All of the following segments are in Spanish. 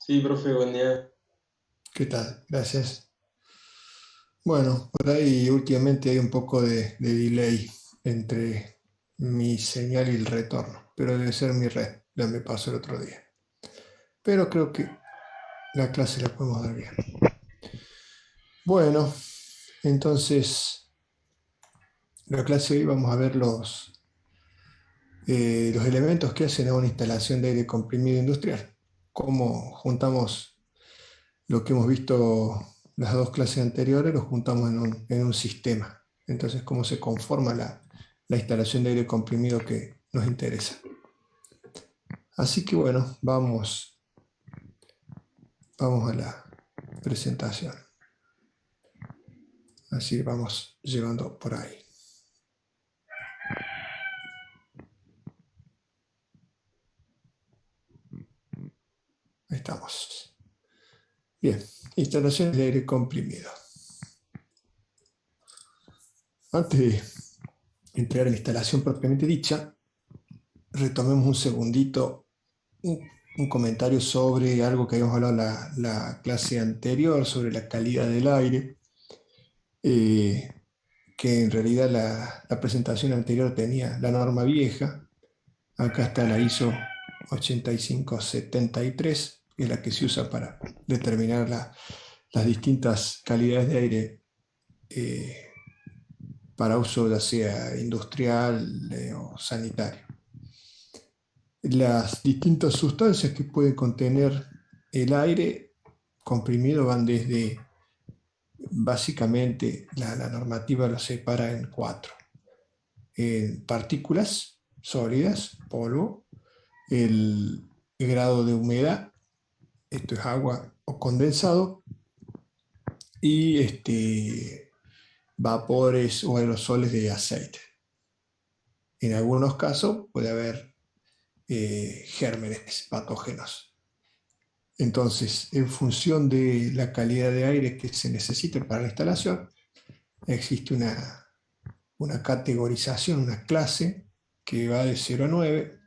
Sí, profe, buen día. ¿Qué tal? Gracias. Bueno, por ahí últimamente hay un poco de delay entre mi señal y el retorno, pero debe ser mi red, ya me pasó el otro día. Pero creo que la clase la podemos dar bien. Bueno, entonces, la clase de hoy vamos a ver los elementos que hacen a una instalación de aire comprimido industrial. Cómo juntamos lo que hemos visto las dos clases anteriores, lo juntamos en un sistema. Entonces, cómo se conforma la instalación de aire comprimido que nos interesa. Así que bueno, vamos a la presentación. Así vamos llevando por ahí. Ahí estamos. Bien, instalación de aire comprimido. Antes de entrar en la instalación propiamente dicha, retomemos un segundito un, un comentario sobre algo que habíamos hablado la clase anterior, sobre la calidad del aire, eh, que en realidad la presentación anterior tenía la norma vieja. Acá está la ISO 8573, que es la que se usa para determinar las distintas calidades de aire eh, para uso ya sea industrial o sanitario. Las distintas sustancias que puede contener el aire comprimido van desde, básicamente, la normativa lo separa en cuatro. Partículas sólidas, polvo, el grado de humedad, esto es agua o condensado, y vapores o aerosoles de aceite. En algunos casos puede haber gérmenes patógenos. Entonces, en función de la calidad de aire que se necesite para la instalación, existe una categorización, una clase que va de 0 a 9,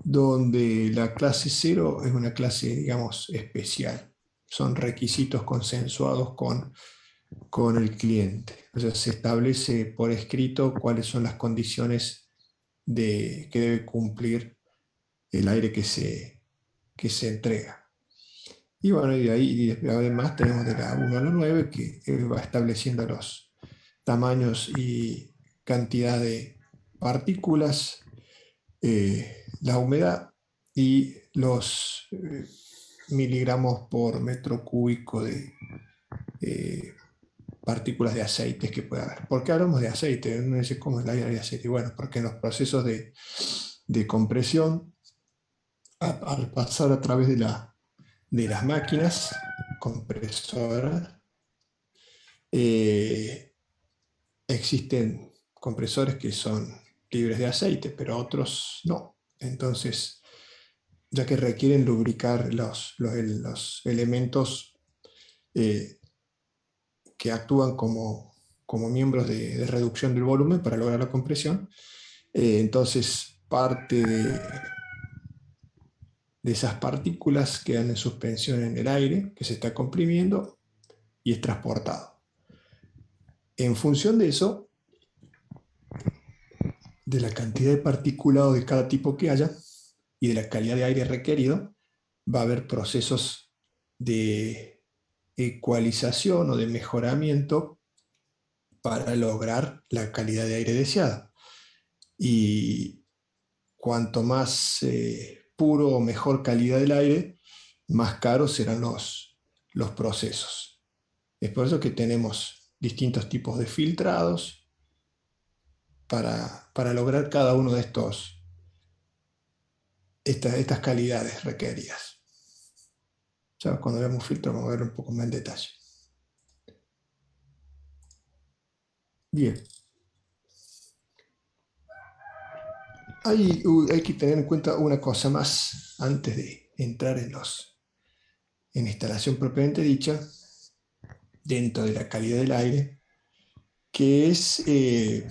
donde la clase 0 es una clase, digamos, especial. Son requisitos consensuados con el cliente. O sea, se establece por escrito cuáles son las condiciones que debe cumplir el aire que se entrega. Y bueno, y de ahí además tenemos de la 1 a la 9 que va estableciendo los tamaños y cantidad de partículas, la humedad y los miligramos por metro cúbico de partículas de aceites que puede haber. ¿Por qué hablamos de aceite? Uno dice, ¿cómo es el aire de aceite? Bueno, porque en los procesos de compresión, al pasar a través de las máquinas compresoras, eh, existen compresores que son libres de aceite, pero otros no. Entonces, ya que requieren lubricar los elementos eh, que actúan como miembros de reducción del volumen para lograr la compresión, entonces parte de esas partículas quedan en suspensión en el aire que se está comprimiendo y es transportado. En función de eso, de la cantidad de particulado de cada tipo que haya y de la calidad de aire requerido, va a haber procesos de ecualización o de mejoramiento para lograr la calidad de aire deseada. Y cuanto más puro o mejor calidad del aire, más caros serán los procesos. Es por eso que tenemos distintos tipos de filtrados para lograr cada uno de estas calidades requeridas. Ya cuando veamos filtro vamos a ver un poco más en detalle. Bien, hay que tener en cuenta una cosa más antes de entrar en instalación propiamente dicha, dentro de la calidad del aire, que es el,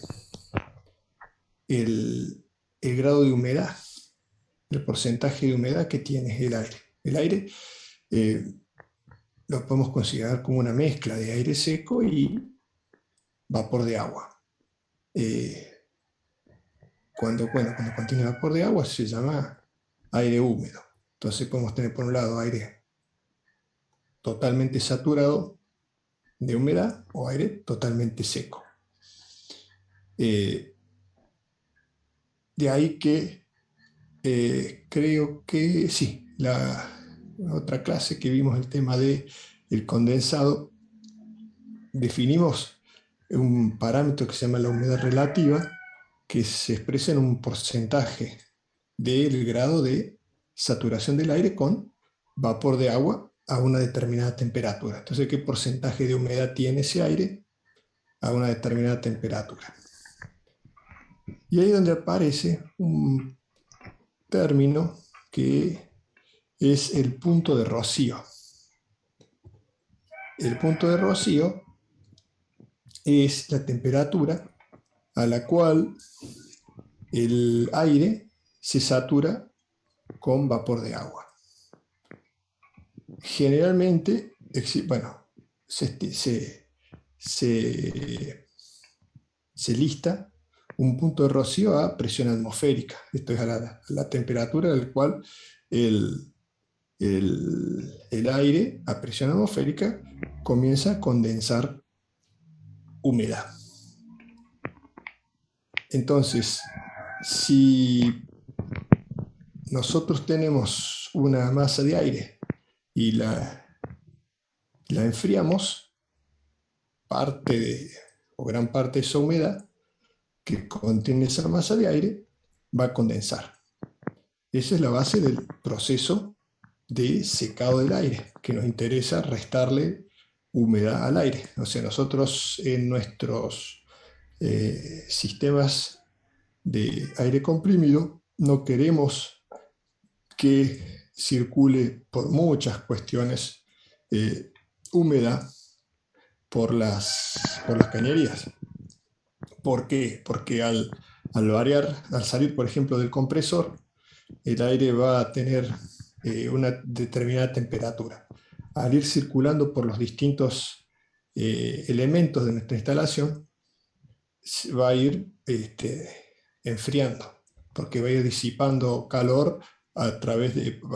el grado de humedad, el porcentaje de humedad que tiene el aire. El aire lo podemos considerar como una mezcla de aire seco y vapor de agua. Cuando contiene vapor de agua se llama aire húmedo. Entonces podemos tener por un lado aire totalmente saturado de humedad o aire totalmente seco. De ahí que creo que sí, la otra clase que vimos el tema del condensado, definimos un parámetro que se llama la humedad relativa, que se expresa en un porcentaje del grado de saturación del aire con vapor de agua a una determinada temperatura. Entonces, ¿qué porcentaje de humedad tiene ese aire a una determinada temperatura? Y ahí es donde aparece un término que es el punto de rocío. El punto de rocío es la temperatura a la cual el aire se satura con vapor de agua. Generalmente, bueno, se lista un punto de rocío a presión atmosférica. Esto es a la temperatura a la cual el aire a presión atmosférica comienza a condensar humedad. Entonces, si nosotros tenemos una masa de aire y la enfriamos, gran parte de esa humedad que contiene esa masa de aire va a condensar. Esa es la base del proceso de secado del aire, que nos interesa restarle humedad al aire. O sea, nosotros en nuestros sistemas de aire comprimido no queremos que circule por muchas cuestiones humedad por las cañerías. ¿Por qué? Porque al salir, por ejemplo, del compresor, el aire va a tener una determinada temperatura. Al ir circulando por los distintos elementos de nuestra instalación, va a ir enfriando, porque va a ir disipando calor a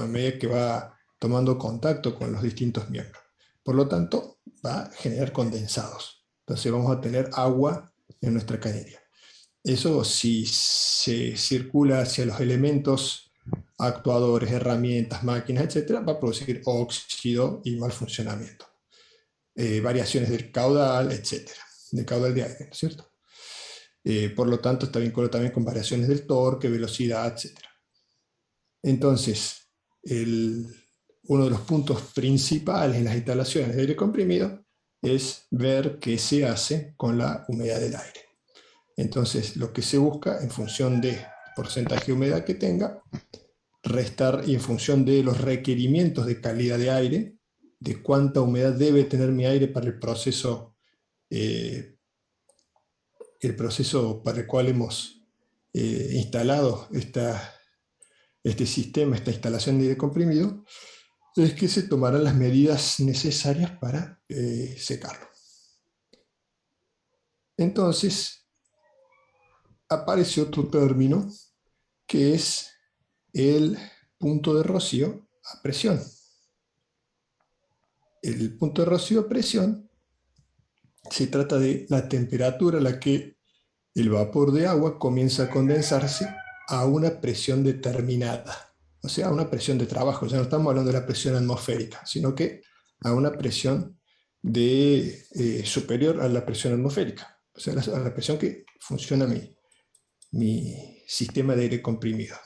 medida que va tomando contacto con los distintos miembros. Por lo tanto, va a generar condensados. Entonces vamos a tener agua en nuestra cañería. Eso, si se circula hacia los elementos actuadores, herramientas, máquinas, etcétera, va a producir óxido y mal funcionamiento. Variaciones del caudal, etcétera, del caudal de aire, ¿no es cierto? Por lo tanto, está vinculado también con variaciones del torque, velocidad, etcétera. Entonces, uno de los puntos principales en las instalaciones de aire comprimido es ver qué se hace con la humedad del aire. Entonces, lo que se busca en función del porcentaje de humedad que tenga, restar, y en función de los requerimientos de calidad de aire, de cuánta humedad debe tener mi aire para el proceso para el cual hemos instalado este sistema, esta instalación de aire comprimido, es que se tomarán las medidas necesarias para secarlo. Entonces, aparece otro término que es el punto de rocío a presión. El punto de rocío a presión se trata de la temperatura a la que el vapor de agua comienza a condensarse a una presión determinada, o sea, a una presión de trabajo. Ya no estamos hablando de la presión atmosférica, sino que a una presión superior a la presión atmosférica, o sea, a la presión que funciona mi sistema de aire comprimido.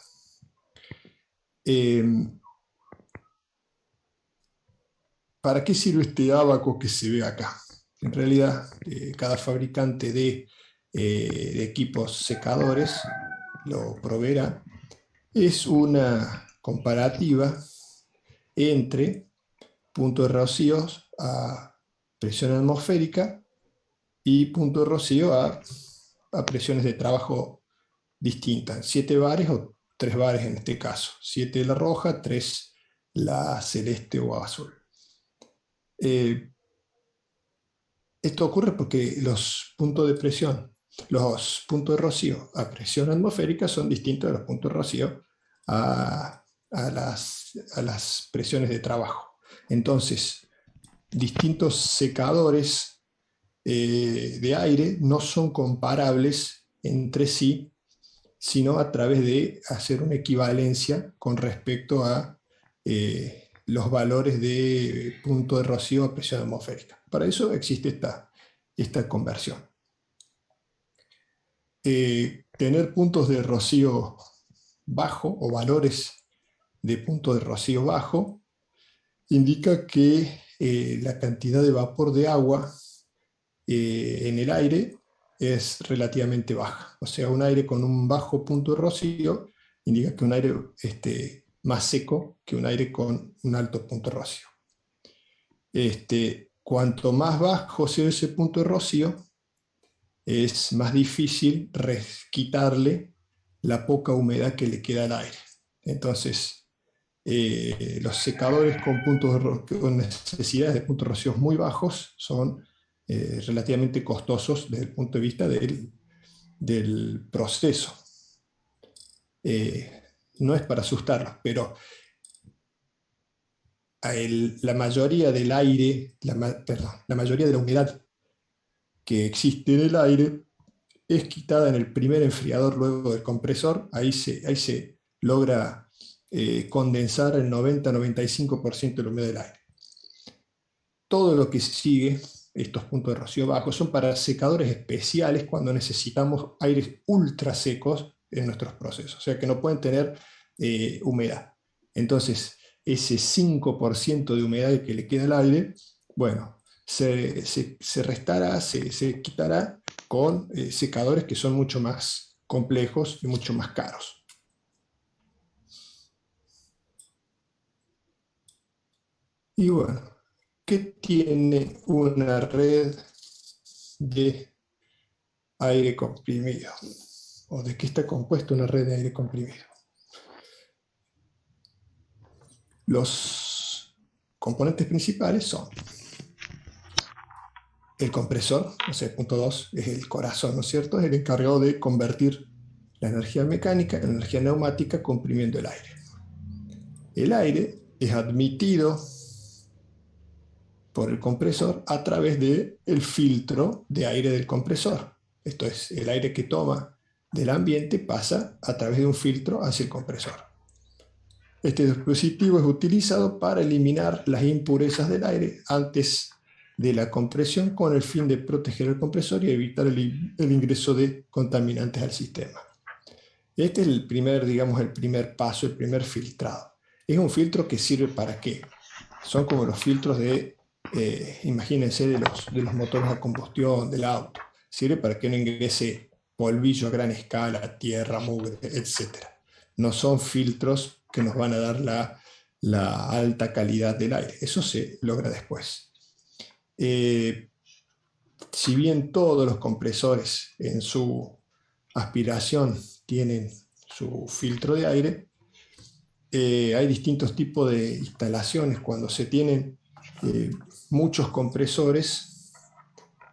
¿Para qué sirve este ábaco que se ve acá? En realidad, cada fabricante de equipos secadores lo proveerá. Es una comparativa entre punto de rocío a presión atmosférica y punto de rocío a presiones de trabajo distintas, 7 bares o 3 bares en este caso, 7 la roja, 3 la celeste o azul. Esto ocurre porque los puntos de presión, los puntos de rocío a presión atmosférica son distintos de los puntos de rocío a las presiones de trabajo. Entonces, distintos secadores de aire no son comparables entre sí, sino a través de hacer una equivalencia con respecto a los valores de punto de rocío a presión atmosférica. Para eso existe esta conversión. Tener puntos de rocío bajo o valores de punto de rocío bajo indica que la cantidad de vapor de agua en el aire es relativamente baja. O sea, un aire con un bajo punto de rocío indica que un aire más seco que un aire con un alto punto de rocío. Cuanto más bajo sea ese punto de rocío, es más difícil quitarle la poca humedad que le queda al aire. Entonces, los secadores con necesidades de puntos de rocío muy bajos son relativamente costosos desde el punto de vista del proceso. No es para asustarlos, pero la mayoría del aire, la mayoría de la humedad que existe en el aire es quitada en el primer enfriador luego del compresor. Ahí se logra condensar el 90-95% de la humedad del aire. Todo lo que sigue, estos puntos de rocío bajos, son para secadores especiales cuando necesitamos aires ultra secos en nuestros procesos, o sea que no pueden tener humedad. Entonces, ese 5% de humedad que le queda al aire, bueno, se restará, se quitará con secadores que son mucho más complejos y mucho más caros. Y bueno, ¿qué tiene una red de aire comprimido? ¿O de qué está compuesta una red de aire comprimido? Los componentes principales son el compresor, o sea, punto 2 es el corazón, ¿no es cierto? Es el encargado de convertir la energía mecánica en energía neumática comprimiendo el aire. El aire es admitido por el compresor a través del filtro de aire del compresor. Esto es, el aire que toma del ambiente pasa a través de un filtro hacia el compresor. Este dispositivo es utilizado para eliminar las impurezas del aire antes de la compresión con el fin de proteger el compresor y evitar el ingreso de contaminantes al sistema. Este es el primer paso, el primer filtrado. Es un filtro que sirve para qué. Son como los filtros imagínense, de los motores a combustión del auto. Sirve para que no ingrese polvillo a gran escala, tierra, mugre, etc. No son filtros que nos van a dar la alta calidad del aire. Eso se logra después. Si bien todos los compresores en su aspiración tienen su filtro de aire, hay distintos tipos de instalaciones. Cuando se tienen muchos compresores,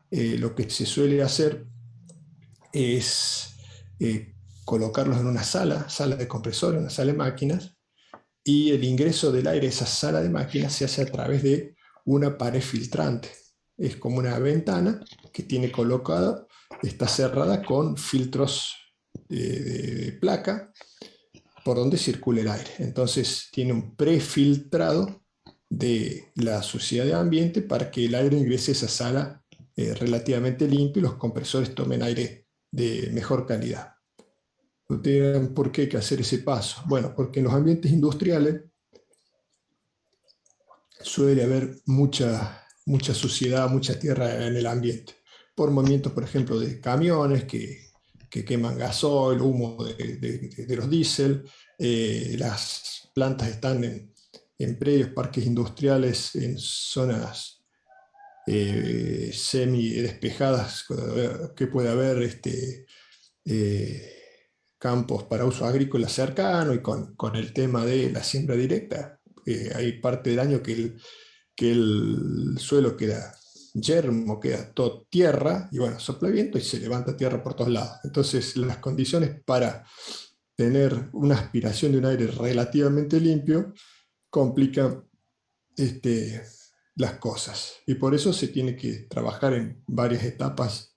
lo que se suele hacer es colocarlos en una sala de compresores, una sala de máquinas, y el ingreso del aire a esa sala de máquinas se hace a través de una pared filtrante. Es como una ventana que tiene colocada, está cerrada con filtros de placa por donde circula el aire. Entonces tiene un prefiltrado de la suciedad de ambiente para que el aire ingrese a esa sala relativamente limpio y los compresores tomen aire de mejor calidad. Ustedes dirán, ¿por qué hay que hacer ese paso? Bueno, porque en los ambientes industriales suele haber mucha suciedad, mucha tierra en el ambiente, por movimientos, por ejemplo, de camiones que queman gasoil, humo de los diésel. Las plantas están en predios, parques industriales, en zonas semi despejadas, que puede haber campos para uso agrícola cercano, y con el tema de la siembra directa hay parte del año que el suelo queda yermo, queda todo tierra, y bueno, sopla viento y se levanta tierra por todos lados. Entonces, las condiciones para tener una aspiración de un aire relativamente limpio complican las cosas. Y por eso se tiene que trabajar en varias etapas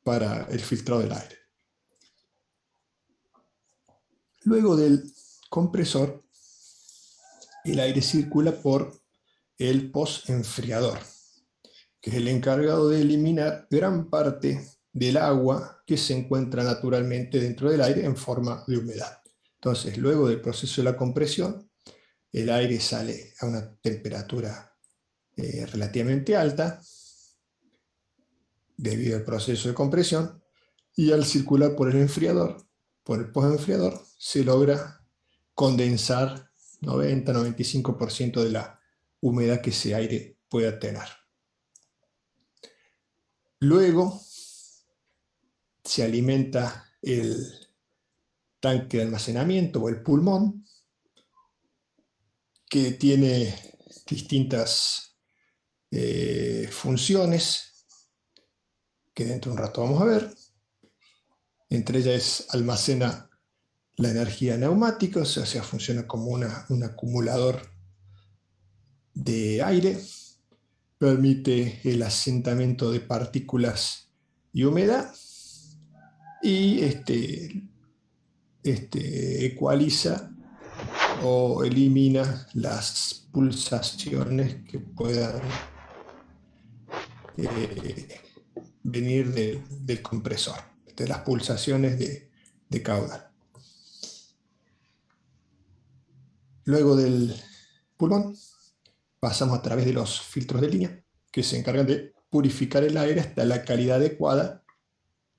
para el filtrado del aire. Luego del compresor, el aire circula por el postenfriador, que es el encargado de eliminar gran parte del agua que se encuentra naturalmente dentro del aire en forma de humedad. Entonces, luego del proceso de la compresión, el aire sale a una temperatura relativamente alta debido al proceso de compresión, y al circular por el enfriador, por el postenfriador, se logra condensar 90-95% de la humedad que ese aire pueda tener. Luego se alimenta el tanque de almacenamiento o el pulmón, que tiene distintas funciones que dentro de un rato vamos a ver. Entre ellas almacena la energía neumática, o sea, funciona como un acumulador de aire, permite el asentamiento de partículas y humedad, y ecualiza o elimina las pulsaciones que puedan venir del compresor, de las pulsaciones de caudal. Luego del pulmón pasamos a través de los filtros de línea, que se encargan de purificar el aire hasta la calidad adecuada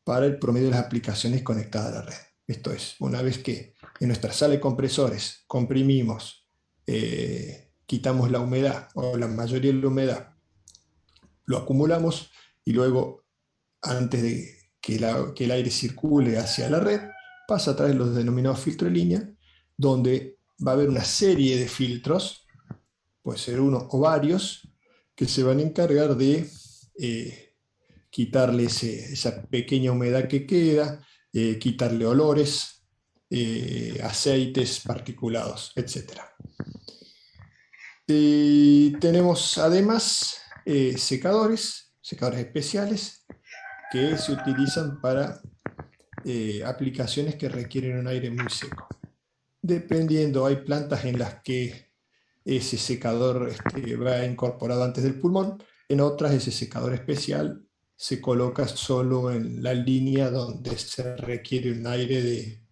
para el promedio de las aplicaciones conectadas a la red. Esto es, una vez que en nuestra sala de compresores comprimimos, quitamos la humedad o la mayoría de la humedad, lo acumulamos, y luego, antes de que el aire circule hacia la red, pasa a través de los denominados filtros de línea, donde va a haber una serie de filtros, puede ser uno o varios, que se van a encargar de quitarle esa pequeña humedad que queda, quitarle olores, aceites particulados, etc. Tenemos además secadores especiales que se utilizan para aplicaciones que requieren un aire muy seco. Dependiendo, hay plantas en las que ese secador va incorporado antes del pulmón, en otras ese secador especial se coloca solo en la línea donde se requiere un aire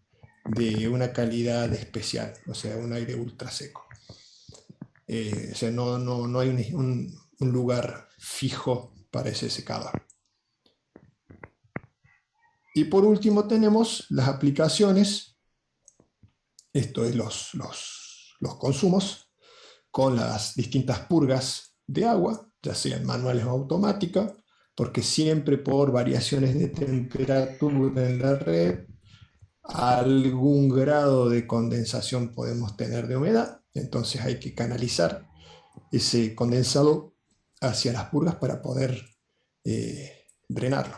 de una calidad especial, o sea, un aire ultra seco. O sea, no hay un lugar fijo para ese secador. Y por último tenemos las aplicaciones, esto es los consumos, con las distintas purgas de agua, ya sean manuales o automáticas, porque siempre por variaciones de temperatura en la red, algún grado de condensación podemos tener de humedad, entonces hay que canalizar ese condensado hacia las purgas para poder drenarlo.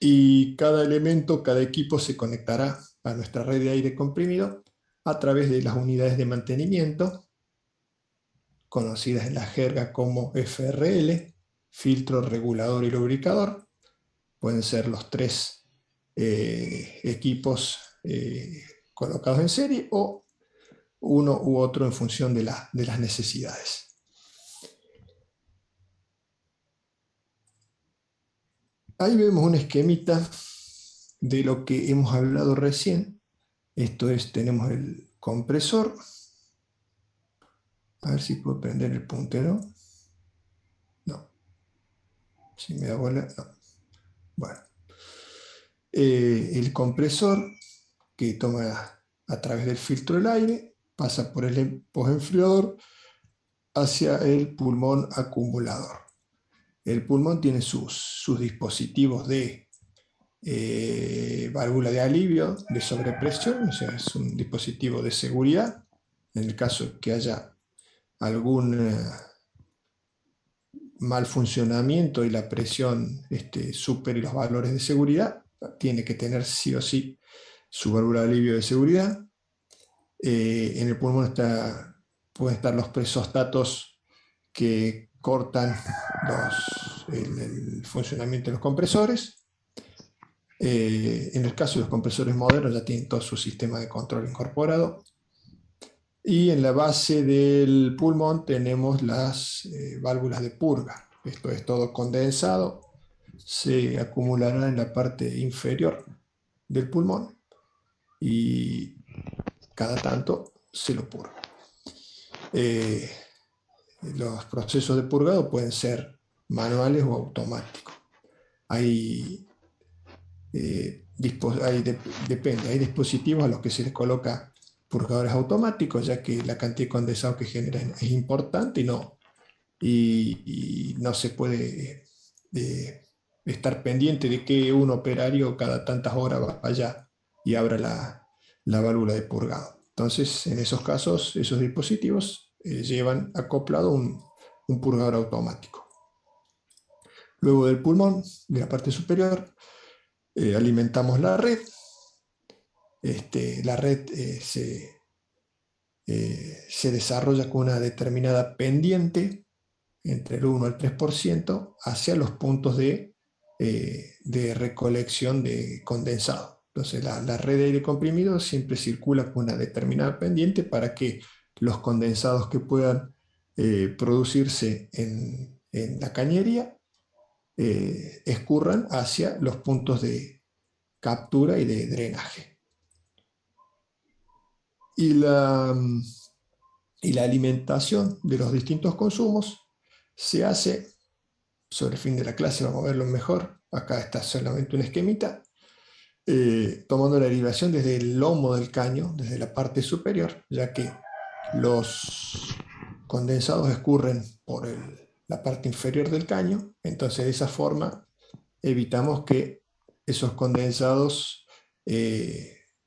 Y cada elemento, cada equipo se conectará a nuestra red de aire comprimido a través de las unidades de mantenimiento, conocidas en la jerga como FRL, filtro, regulador y lubricador. Pueden ser los tres equipos colocados en serie, o uno u otro en función de las necesidades. Ahí vemos un esquemita de lo que hemos hablado recién. Esto es, tenemos el compresor. A ver si puedo prender el puntero. No. Si me da bola, no. Bueno. El compresor, que toma a través del filtro del aire, pasa por el postenfriador hacia el pulmón acumulador. El pulmón tiene sus dispositivos de válvula de alivio, de sobrepresión, o sea, es un dispositivo de seguridad en el caso que haya algún mal funcionamiento y la presión supere los valores de seguridad, tiene que tener sí o sí su válvula de alivio de seguridad. En el pulmón pueden estar los presostatos que cortan el funcionamiento de los compresores. En el caso de los compresores modernos ya tienen todo su sistema de control incorporado. Y en la base del pulmón tenemos las válvulas de purga. Esto es todo condensado, se acumulará en la parte inferior del pulmón y cada tanto se lo purga. Los procesos de purgado pueden ser manuales o automáticos. Hay, depende, hay dispositivos a los que se les coloca purgadores automáticos, ya que la cantidad de condensado que generan es importante y no se puede estar pendiente de que un operario cada tantas horas vaya y abra la válvula de purgado. Entonces, en esos casos, esos dispositivos llevan acoplado un purgador automático. Luego del pulmón, de la parte superior, alimentamos la red. La red se desarrolla con una determinada pendiente entre el 1 al 3% hacia los puntos de recolección de condensado. Entonces la red de aire comprimido siempre circula con una determinada pendiente para que los condensados que puedan producirse en la cañería escurran hacia los puntos de captura y de drenaje. Y la alimentación de los distintos consumos se hace, sobre el fin de la clase vamos a verlo mejor, acá está solamente un esquemita, tomando la derivación desde el lomo del caño, desde la parte superior, ya que los condensados escurren por la parte inferior del caño, entonces de esa forma evitamos que esos condensados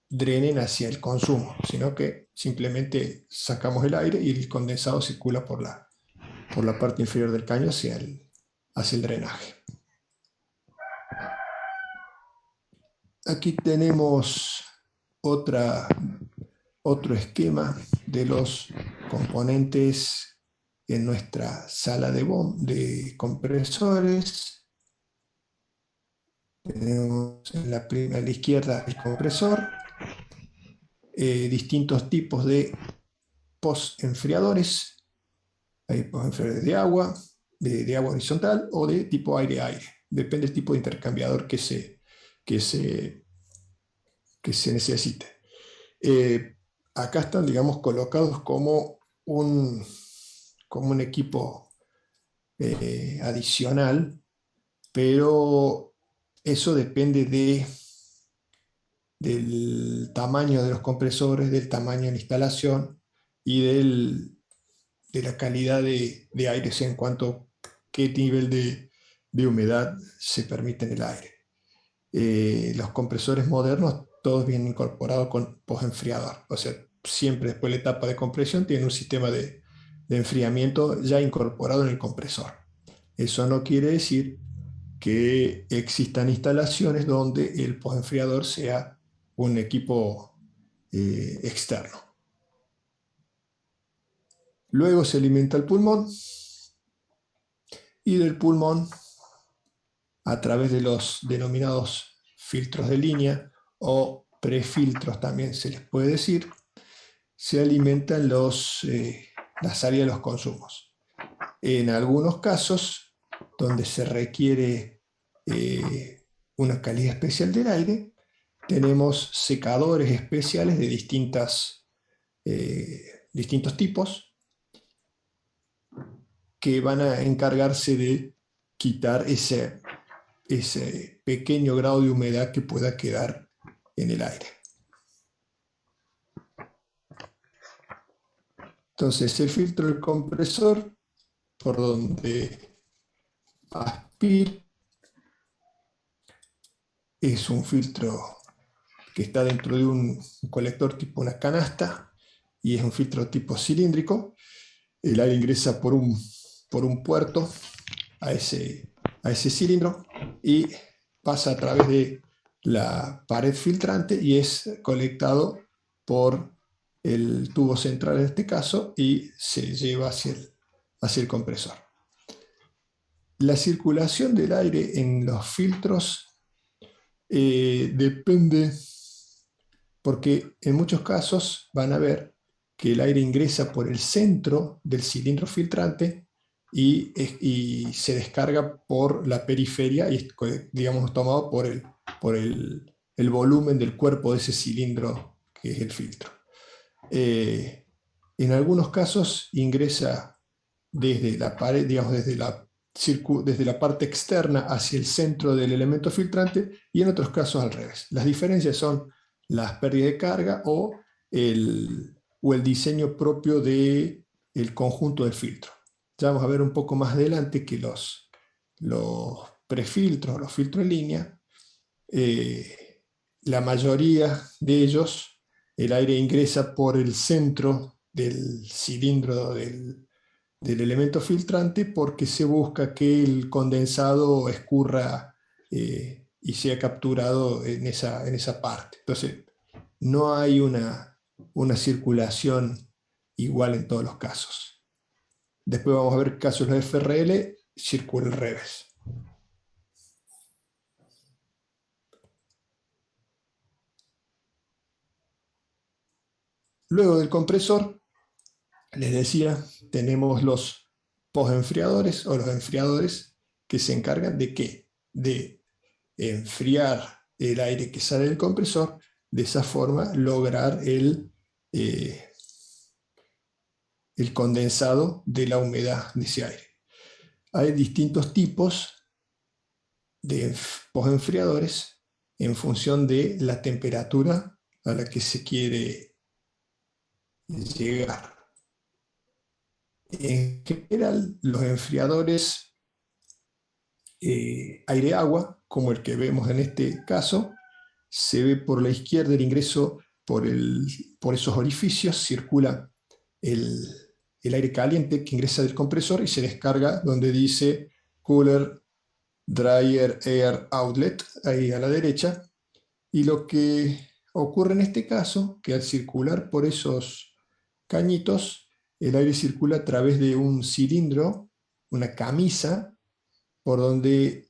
drenen hacia el consumo, sino que simplemente sacamos el aire y el condensado circula por la parte inferior del caño hacia el drenaje. Aquí tenemos otro esquema de los componentes en nuestra sala de compresores. Tenemos a la izquierda el compresor, distintos tipos de post-enfriadores. Hay post-enfriadores de agua, de agua horizontal o de tipo aire-aire. Depende del tipo de intercambiador que se necesite. Acá están, digamos, colocados como un equipo adicional, pero eso depende del tamaño de los compresores, del tamaño de la instalación y de la calidad de aires en cuanto a qué nivel de humedad se permite en el aire. Los compresores modernos todos vienen incorporados con post-enfriador, o sea, siempre después de la etapa de compresión tiene un sistema de enfriamiento ya incorporado en el compresor. Eso no quiere decir que existan instalaciones donde el post-enfriador sea un equipo externo. Luego se alimenta el pulmón y del pulmón, a través de los denominados filtros de línea o prefiltros también se les puede decir, se alimentan las áreas de los consumos. En algunos casos, donde se requiere una calidad especial del aire, tenemos secadores especiales de distintos tipos que van a encargarse de quitar ese pequeño grado de humedad que pueda quedar en el aire. Entonces el filtro del compresor, por donde aspira, es un filtro que está dentro de un colector tipo una canasta y es un filtro tipo cilíndrico. El aire ingresa por un puerto a ese cilindro y pasa a través de la pared filtrante y es colectado por el tubo central en este caso y se lleva hacia el compresor. La circulación del aire en los filtros depende, porque en muchos casos van a ver que el aire ingresa por el centro del cilindro filtrante y se descarga por la periferia y, digamos, tomado por el volumen del cuerpo de ese cilindro que es el filtro. En algunos casos ingresa desde la pared, digamos, desde la parte externa hacia el centro del elemento filtrante y en otros casos al revés. Las diferencias son las pérdidas de carga o el diseño propio del conjunto del filtro. Ya vamos a ver un poco más adelante que los prefiltros, los filtros en línea, la mayoría de ellos, el aire ingresa por el centro del cilindro del elemento filtrante porque se busca que el condensado escurra y sea capturado en esa parte. Entonces, no hay una circulación igual en todos los casos. Después vamos a ver casos de FRL, circula al revés. Luego del compresor, les decía, tenemos los postenfriadores o los enfriadores que se encargan de ¿qué? De enfriar el aire que sale del compresor, de esa forma lograr el condensado de la humedad de ese aire. Hay distintos tipos de postenfriadores en función de la temperatura a la que se quiere llegar. En general, los enfriadores aire-agua, como el que vemos en este caso, se ve por la izquierda el ingreso por esos orificios, circula el, el aire caliente que ingresa del compresor y se descarga donde dice Cooler Dryer Air Outlet, ahí a la derecha. Y lo que ocurre en este caso, que al circular por esos cañitos, el aire circula a través de un cilindro, una camisa, por donde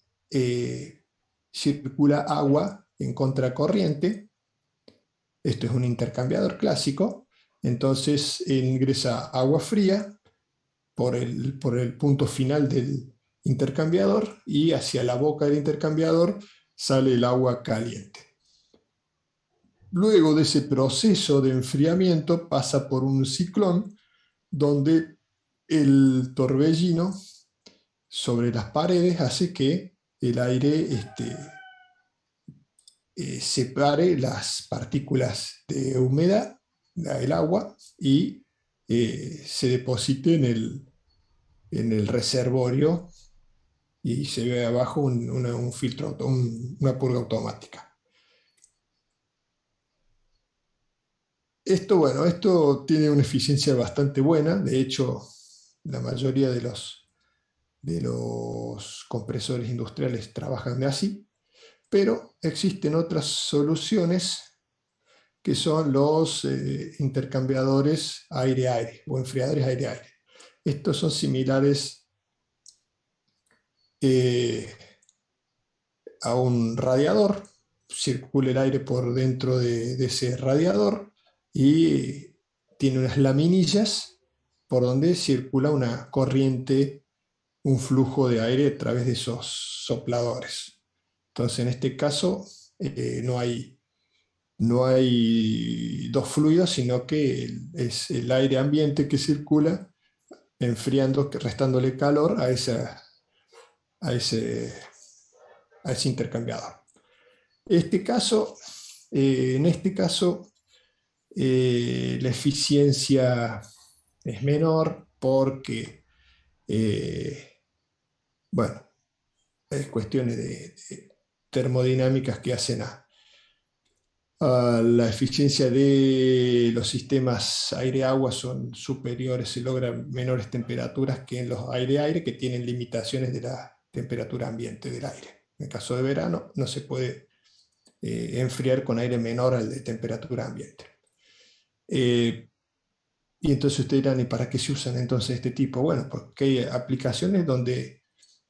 circula agua en contracorriente. Esto es un intercambiador clásico. Entonces ingresa agua fría por el punto final del intercambiador y hacia la boca del intercambiador sale el agua caliente. Luego de ese proceso de enfriamiento pasa por un ciclón donde el torbellino sobre las paredes hace que el aire separe las partículas de humedad, el agua, y se deposite en el reservorio y se ve abajo un filtro, una purga automática. Esto tiene una eficiencia bastante buena. De hecho, la mayoría de los compresores industriales trabajan de así, pero existen otras soluciones que son los intercambiadores aire-aire o enfriadores aire-aire. Estos son similares a un radiador, circula el aire por dentro de ese radiador y tiene unas laminillas por donde circula una corriente, un flujo de aire a través de esos sopladores. Entonces, en este caso, no hay dos fluidos, sino que es el aire ambiente que circula enfriando, restándole calor a ese, a ese intercambiador. En este caso, la eficiencia es menor porque, bueno, es cuestiones de termodinámicas que hacen La eficiencia de los sistemas aire-agua son superiores, se logran menores temperaturas que en los aire-aire, que tienen limitaciones de la temperatura ambiente del aire. En el caso de verano no se puede enfriar con aire menor al de temperatura ambiente. Y entonces ustedes dirán, ¿y para qué se usan entonces este tipo? Bueno, porque hay aplicaciones donde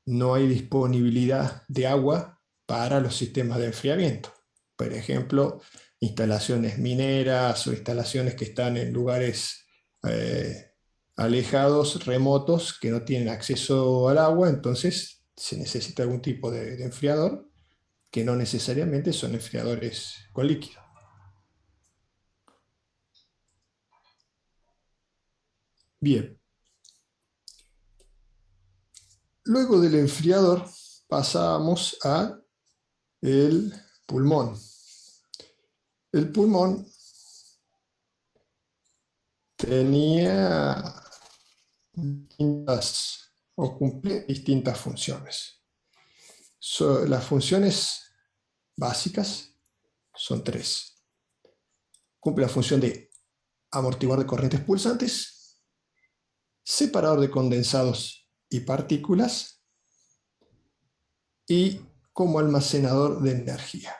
no hay disponibilidad de agua para los sistemas de enfriamiento. Por ejemplo, instalaciones mineras o instalaciones que están en lugares eh, alejados, remotos, que no tienen acceso al agua, entonces se necesita algún tipo de enfriador, que no necesariamente son enfriadores con líquido. Bien, luego del enfriador pasamos a el pulmón. El pulmón tenía distintas o cumple distintas funciones. Las funciones básicas son tres. Cumple la función de amortiguador de corrientes pulsantes, separador de condensados y partículas y como almacenador de energía.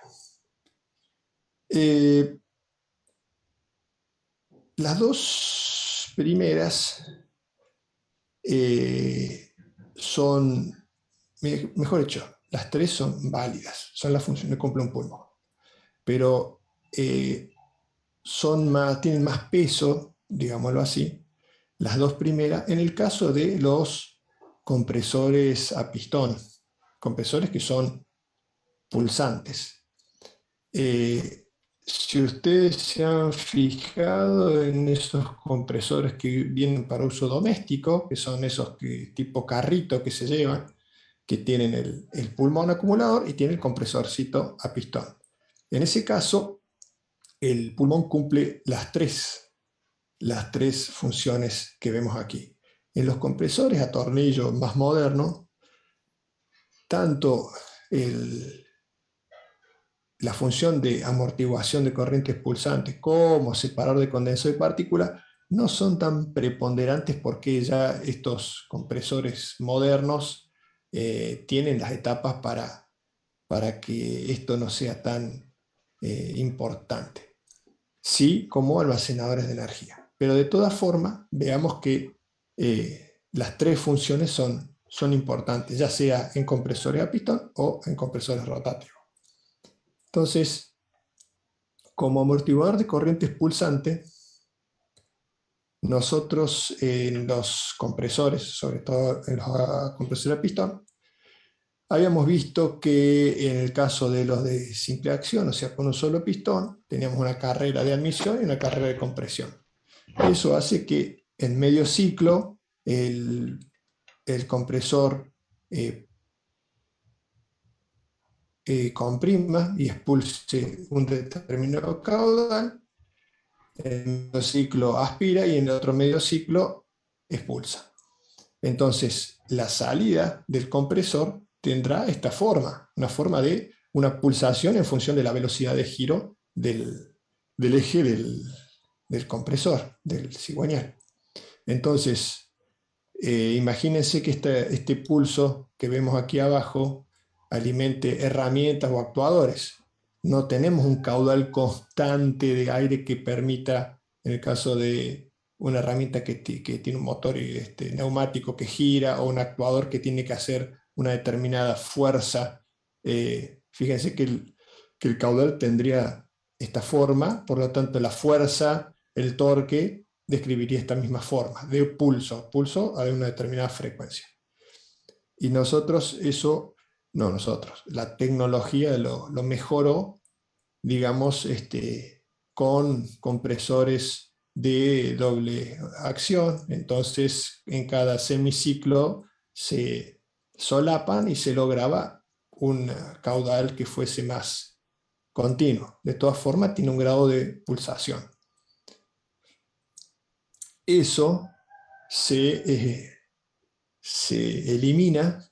Las dos primeras son, mejor dicho, las tres son válidas, son las funciones que cumple un pulmón, pero tienen más peso, digámoslo así, las dos primeras, en el caso de los compresores a pistón, compresores que son pulsantes. Si ustedes se han fijado en esos compresores que vienen para uso doméstico, que son esos tipo carrito que se llevan, que tienen el pulmón acumulador y tiene el compresorcito a pistón. En ese caso, el pulmón cumple las tres funciones que vemos aquí. En los compresores a tornillo más modernos, tanto la función de amortiguación de corrientes pulsantes como separador de condensador de partículas no son tan preponderantes porque ya estos compresores modernos tienen las etapas para que esto no sea tan importante. Sí, como almacenadores de energía. Pero de todas formas, veamos que las tres funciones son importantes, ya sea en compresores a pistón o en compresores rotativos. Entonces, como amortiguador de corrientes pulsante, nosotros en los compresores, sobre todo en los compresores a pistón, habíamos visto que en el caso de los de simple acción, o sea, con un solo pistón, teníamos una carrera de admisión y una carrera de compresión. Eso hace que en medio ciclo el compresor comprima y expulse un determinado caudal, en el medio ciclo aspira y en el otro medio ciclo expulsa. Entonces, la salida del compresor tendrá esta forma, una forma de una pulsación en función de la velocidad de giro del eje del compresor, del cigüeñal. Entonces, imagínense que este pulso que vemos aquí abajo alimente herramientas o actuadores. No tenemos un caudal constante de aire que permita, en el caso de una herramienta que tiene un motor neumático que gira o un actuador que tiene que hacer una determinada fuerza. Fíjense que el caudal tendría esta forma, por lo tanto la fuerza, el torque describiría esta misma forma, de pulso a una determinada frecuencia. Y la tecnología lo mejoró, digamos, con compresores de doble acción, entonces en cada semiciclo se solapan y se lograba un caudal que fuese más continuo. De todas formas, tiene un grado de pulsación. Eso se elimina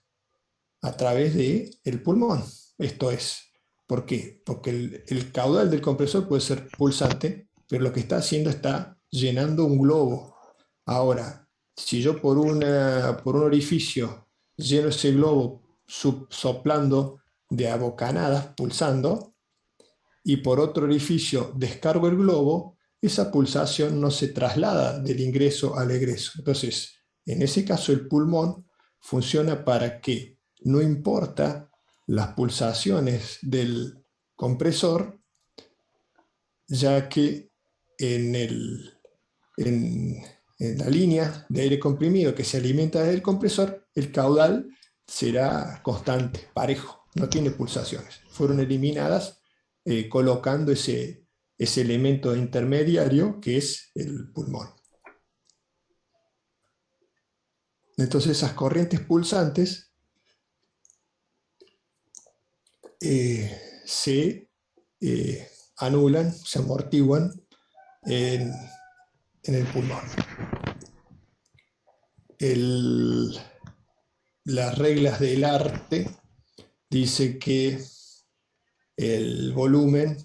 a través del pulmón. Esto es, ¿Por qué? Porque el caudal del compresor puede ser pulsante, pero lo que está haciendo está llenando un globo. Ahora, si yo por un orificio lleno ese globo soplando de a bocanadas, pulsando, y por otro orificio descargo el globo, esa pulsación no se traslada del ingreso al egreso. Entonces, en ese caso, el pulmón funciona para que no importa las pulsaciones del compresor, ya que en, el, en, en la línea de aire comprimido que se alimenta del compresor, el caudal será constante, parejo, no tiene pulsaciones. Fueron eliminadas colocando ese elemento intermediario que es el pulmón. Entonces esas corrientes pulsantes se anulan, se amortiguan en el pulmón. Las reglas del arte dice que el volumen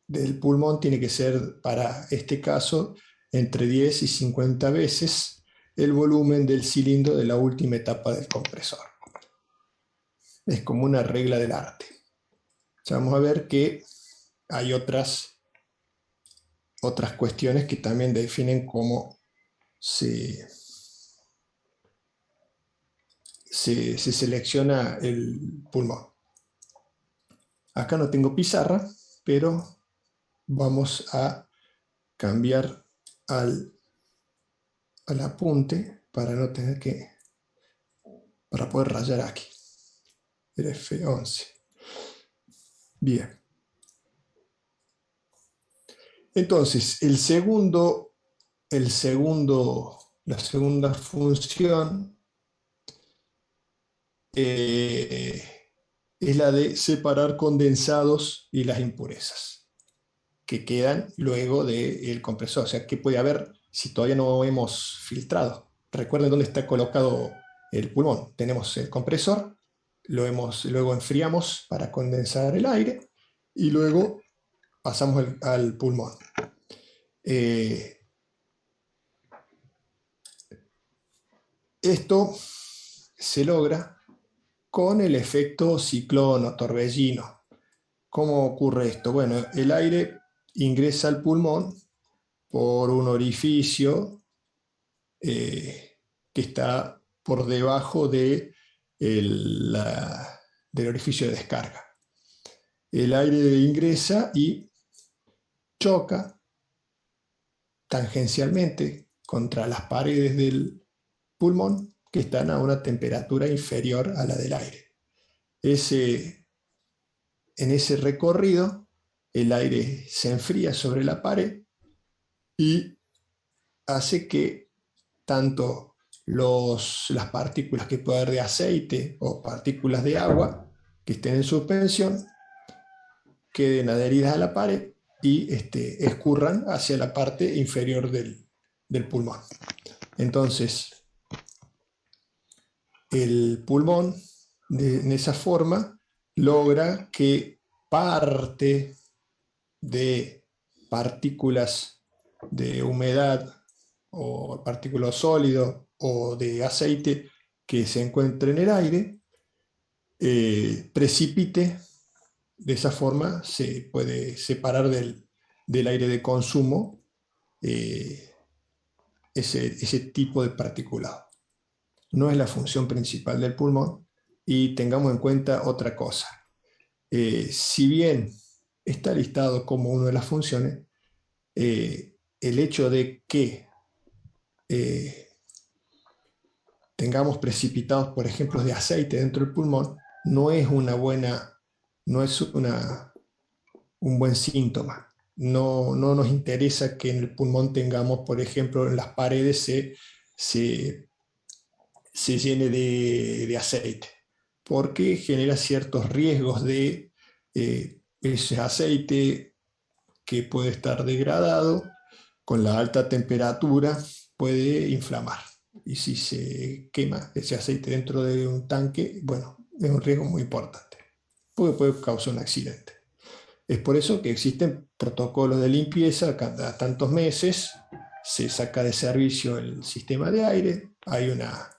del pulmón tiene que ser, para este caso, entre 10 y 50 veces el volumen del cilindro de la última etapa del compresor. Es como una regla del arte. Ya vamos a ver que hay otras cuestiones que también definen cómo se selecciona el pulmón. Acá no tengo pizarra, pero vamos a cambiar al apunte para no tener para poder rayar aquí. El F11. Bien. Entonces, la segunda función es la de separar condensados y las impurezas que quedan luego del compresor. O sea, ¿qué puede haber si todavía no hemos filtrado? Recuerden dónde está colocado el pulmón. Tenemos el compresor, luego enfriamos para condensar el aire y luego pasamos al pulmón. Esto se logra con el efecto ciclón o torbellino. ¿Cómo ocurre esto? Bueno, el aire ingresa al pulmón por un orificio que está por debajo del orificio de descarga. El aire ingresa y choca tangencialmente contra las paredes del pulmón que están a una temperatura inferior a la del aire. En ese recorrido, el aire se enfría sobre la pared y hace que tanto las partículas que puede haber de aceite o partículas de agua que estén en suspensión queden adheridas a la pared y escurran hacia la parte inferior del pulmón. Entonces, el pulmón, en esa forma, logra que parte de partículas de humedad o partículas sólidas o de aceite que se encuentre en el aire, precipite. De esa forma se puede separar del aire de consumo ese tipo de particulado. No es la función principal del pulmón y tengamos en cuenta otra cosa. Si bien está listado como una de las funciones, el hecho de que tengamos precipitados, por ejemplo, de aceite dentro del pulmón, no es un buen síntoma. No nos interesa que en el pulmón tengamos, por ejemplo, en las paredes se llene de aceite, porque genera ciertos riesgos de ese aceite que puede estar degradado con la alta temperatura, puede inflamar. Y si se quema ese aceite dentro de un tanque, bueno, es un riesgo muy importante. porque puede causar un accidente. Es por eso que existen protocolos de limpieza cada tantos meses, se saca de servicio el sistema de aire, hay una,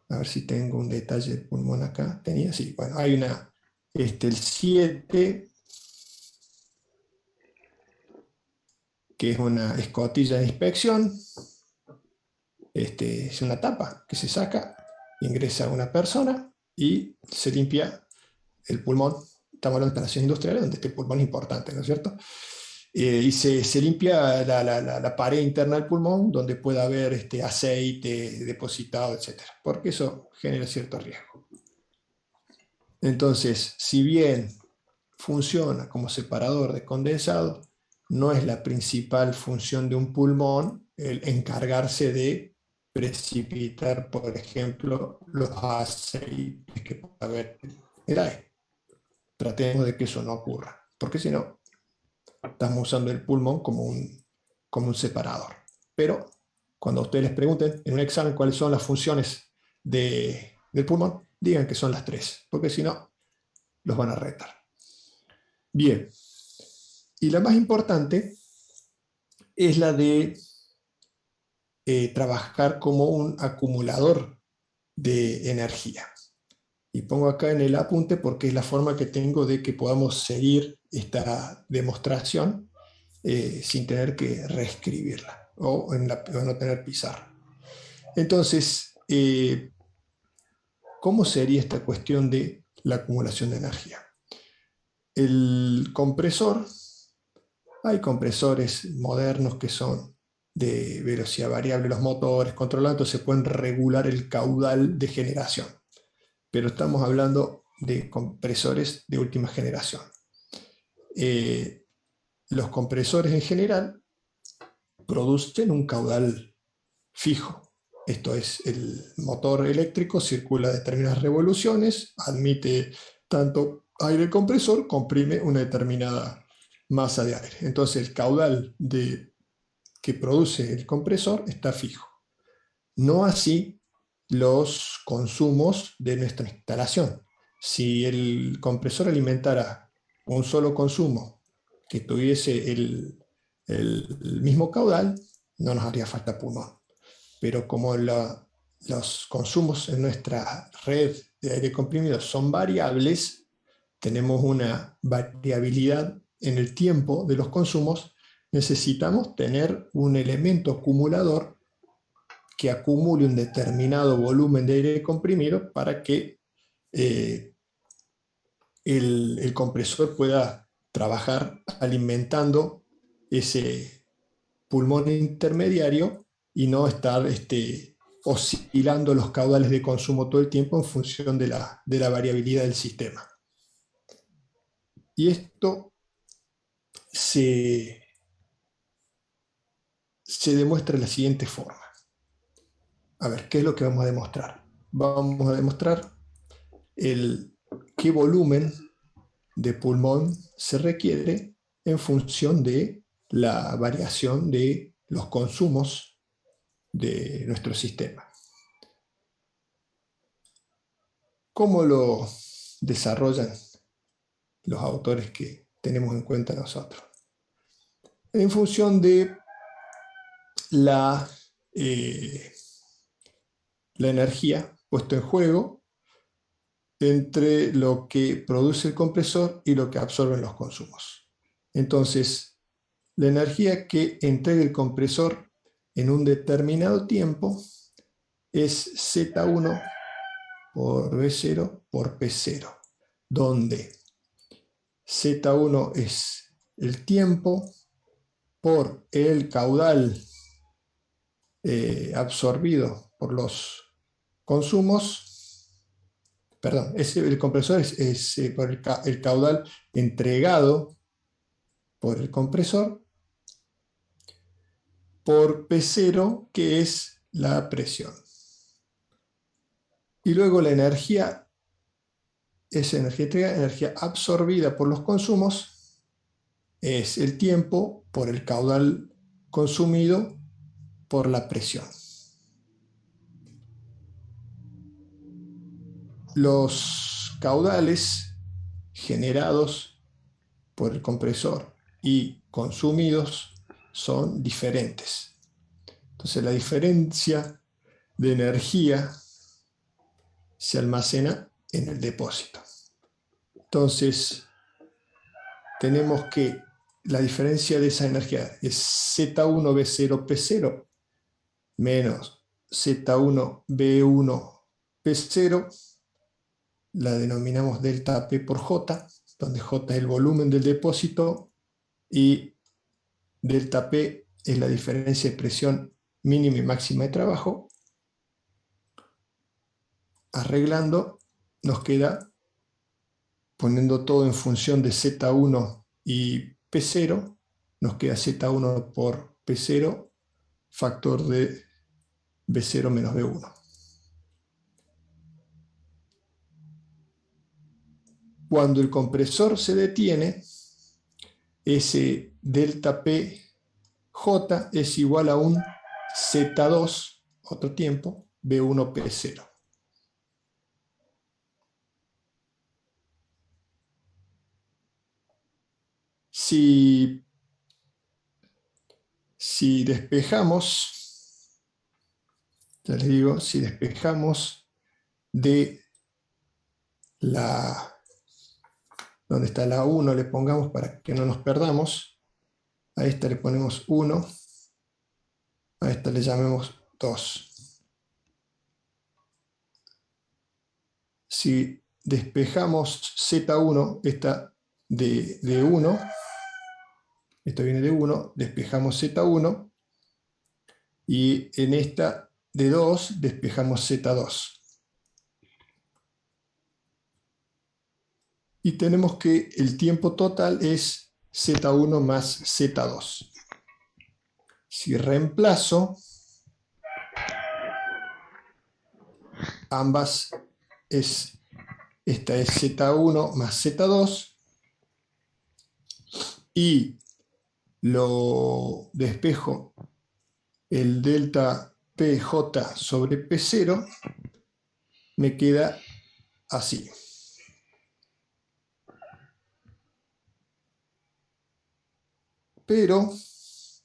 a ver si tengo un detalle de pulmón acá, tenía, sí, bueno, hay una, el 7, que es una escotilla de inspección, es una tapa que se saca, ingresa a una persona y se limpia el pulmón. Estamos hablando de instalaciones industriales donde este pulmón es importante, ¿no es cierto? Y se limpia la pared interna del pulmón donde pueda haber aceite depositado, etcétera, porque eso genera cierto riesgo. Entonces, si bien funciona como separador de condensado, no es la principal función de un pulmón el encargarse de precipitar, por ejemplo, los aceites que puede haber en el aire. Tratemos de que eso no ocurra, porque si no, estamos usando el pulmón como un separador. Pero cuando ustedes les pregunten en un examen cuáles son las funciones del pulmón, digan que son las 3, porque si no, los van a retar. Bien, y la más importante es la de trabajar como un acumulador de energía. Y pongo acá en el apunte porque es la forma que tengo de que podamos seguir esta demostración sin tener que reescribirla o no tener pizarra. Entonces, ¿cómo sería esta cuestión de la acumulación de energía? El compresor, hay compresores modernos que son de velocidad variable, los motores controlados, se pueden regular el caudal de generación, pero estamos hablando de compresores de última generación. Los compresores en general producen un caudal fijo. Esto es, el motor eléctrico circula determinadas revoluciones, admite tanto aire compresor, comprime una determinada masa de aire. Entonces el caudal que produce el compresor está fijo. No así los consumos de nuestra instalación. Si el compresor alimentara un solo consumo que tuviese el mismo caudal, no nos haría falta pulmón. Pero como los consumos en nuestra red de aire comprimido son variables, tenemos una variabilidad en el tiempo de los consumos, necesitamos tener un elemento acumulador que acumule un determinado volumen de aire comprimido para que el compresor pueda trabajar alimentando ese pulmón intermediario y no estar oscilando los caudales de consumo todo el tiempo en función de la variabilidad del sistema. Y esto se demuestra de la siguiente forma. A ver, ¿qué es lo que vamos a demostrar? Vamos a demostrar qué volumen de pulmón se requiere en función de la variación de los consumos de nuestro sistema. ¿Cómo lo desarrollan los autores que tenemos en cuenta nosotros? En función de la energía puesta en juego entre lo que produce el compresor y lo que absorben los consumos. Entonces, la energía que entrega el compresor en un determinado tiempo es Z1 por V0 por P0, donde Z1 es el tiempo por el caudal absorbido por los consumos, perdón, el compresor es por el caudal entregado por el compresor, por P0, que es la presión. Y luego la energía, esa energía absorbida por los consumos, es el tiempo por el caudal consumido por la presión. Los caudales generados por el compresor y consumidos son diferentes. Entonces la diferencia de energía se almacena en el depósito. Entonces tenemos que la diferencia de esa energía es Z1B0P0 menos Z1B1P0, la denominamos delta P por J, donde J es el volumen del depósito y delta P es la diferencia de presión mínima y máxima de trabajo. Arreglando, nos queda, poniendo todo en función de Z1 y P0, nos queda Z1 por P0, factor de B0 menos B1. Cuando el compresor se detiene, ese delta PJ es igual a un Z2, otro tiempo, B1 P0. Si despejamos, ya les digo, si despejamos de donde está la 1, le pongamos para que no nos perdamos, a esta le ponemos 1, a esta le llamemos 2. Si despejamos Z1, esta de 1, esto viene de 1, despejamos Z1, y en esta de 2 despejamos Z2. Y tenemos que el tiempo total es Z1 más Z2. Si reemplazo ambas, esta es Z1 más Z2, y lo despejo el delta PJ sobre P0, me queda así. Pero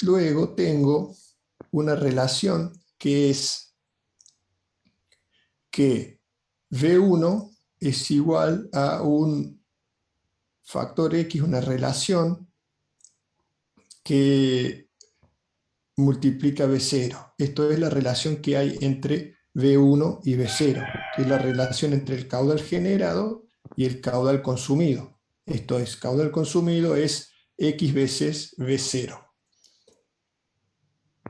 luego tengo una relación que es que V1 es igual a un factor X, una relación que multiplica V0. Esto es la relación que hay entre V1 y V0, que es la relación entre el caudal generado y el caudal consumido. Esto es, caudal consumido es X veces V0.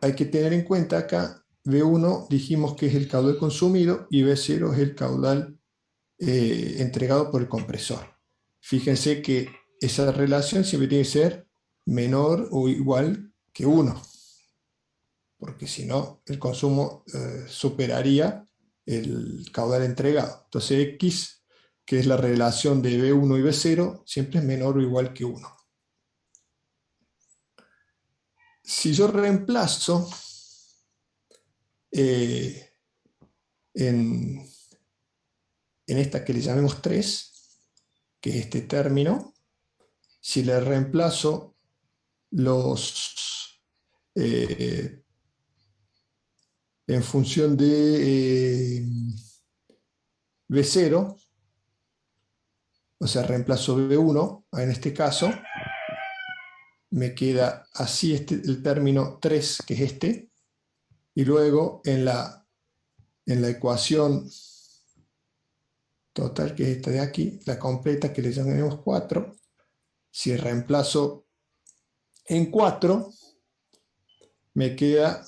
Hay que tener en cuenta acá, V1 dijimos que es el caudal consumido y V0 es el caudal entregado por el compresor. Fíjense que esa relación siempre tiene que ser menor o igual que 1, porque si no, el consumo superaría el caudal entregado. Entonces X, que es la relación de V1 y V0, siempre es menor o igual que 1. Si yo reemplazo en esta que le llamemos 3, que es este término, si le reemplazo los en función de V0, o sea, reemplazo V1, en este caso, me queda así el término 3, que es este, y luego en la ecuación total, que es esta de aquí, la completa, que le llamaremos 4, si reemplazo en 4, me queda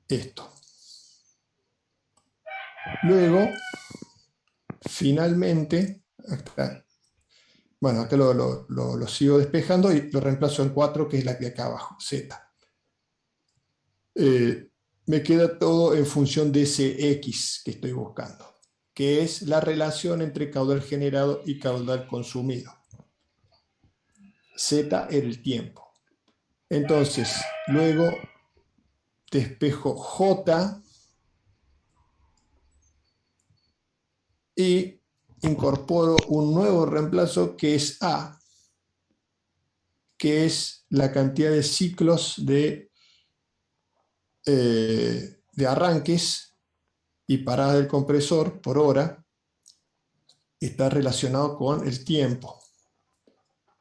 esto. Luego, finalmente, acá lo sigo despejando y lo reemplazo en 4, que es la de acá abajo, Z. Me queda todo en función de ese X que estoy buscando, que es la relación entre caudal generado y caudal consumido. Z era el tiempo. Entonces, luego despejo J y incorporo un nuevo reemplazo que es A, que es la cantidad de ciclos de arranques y paradas del compresor por hora. Está relacionado con el tiempo.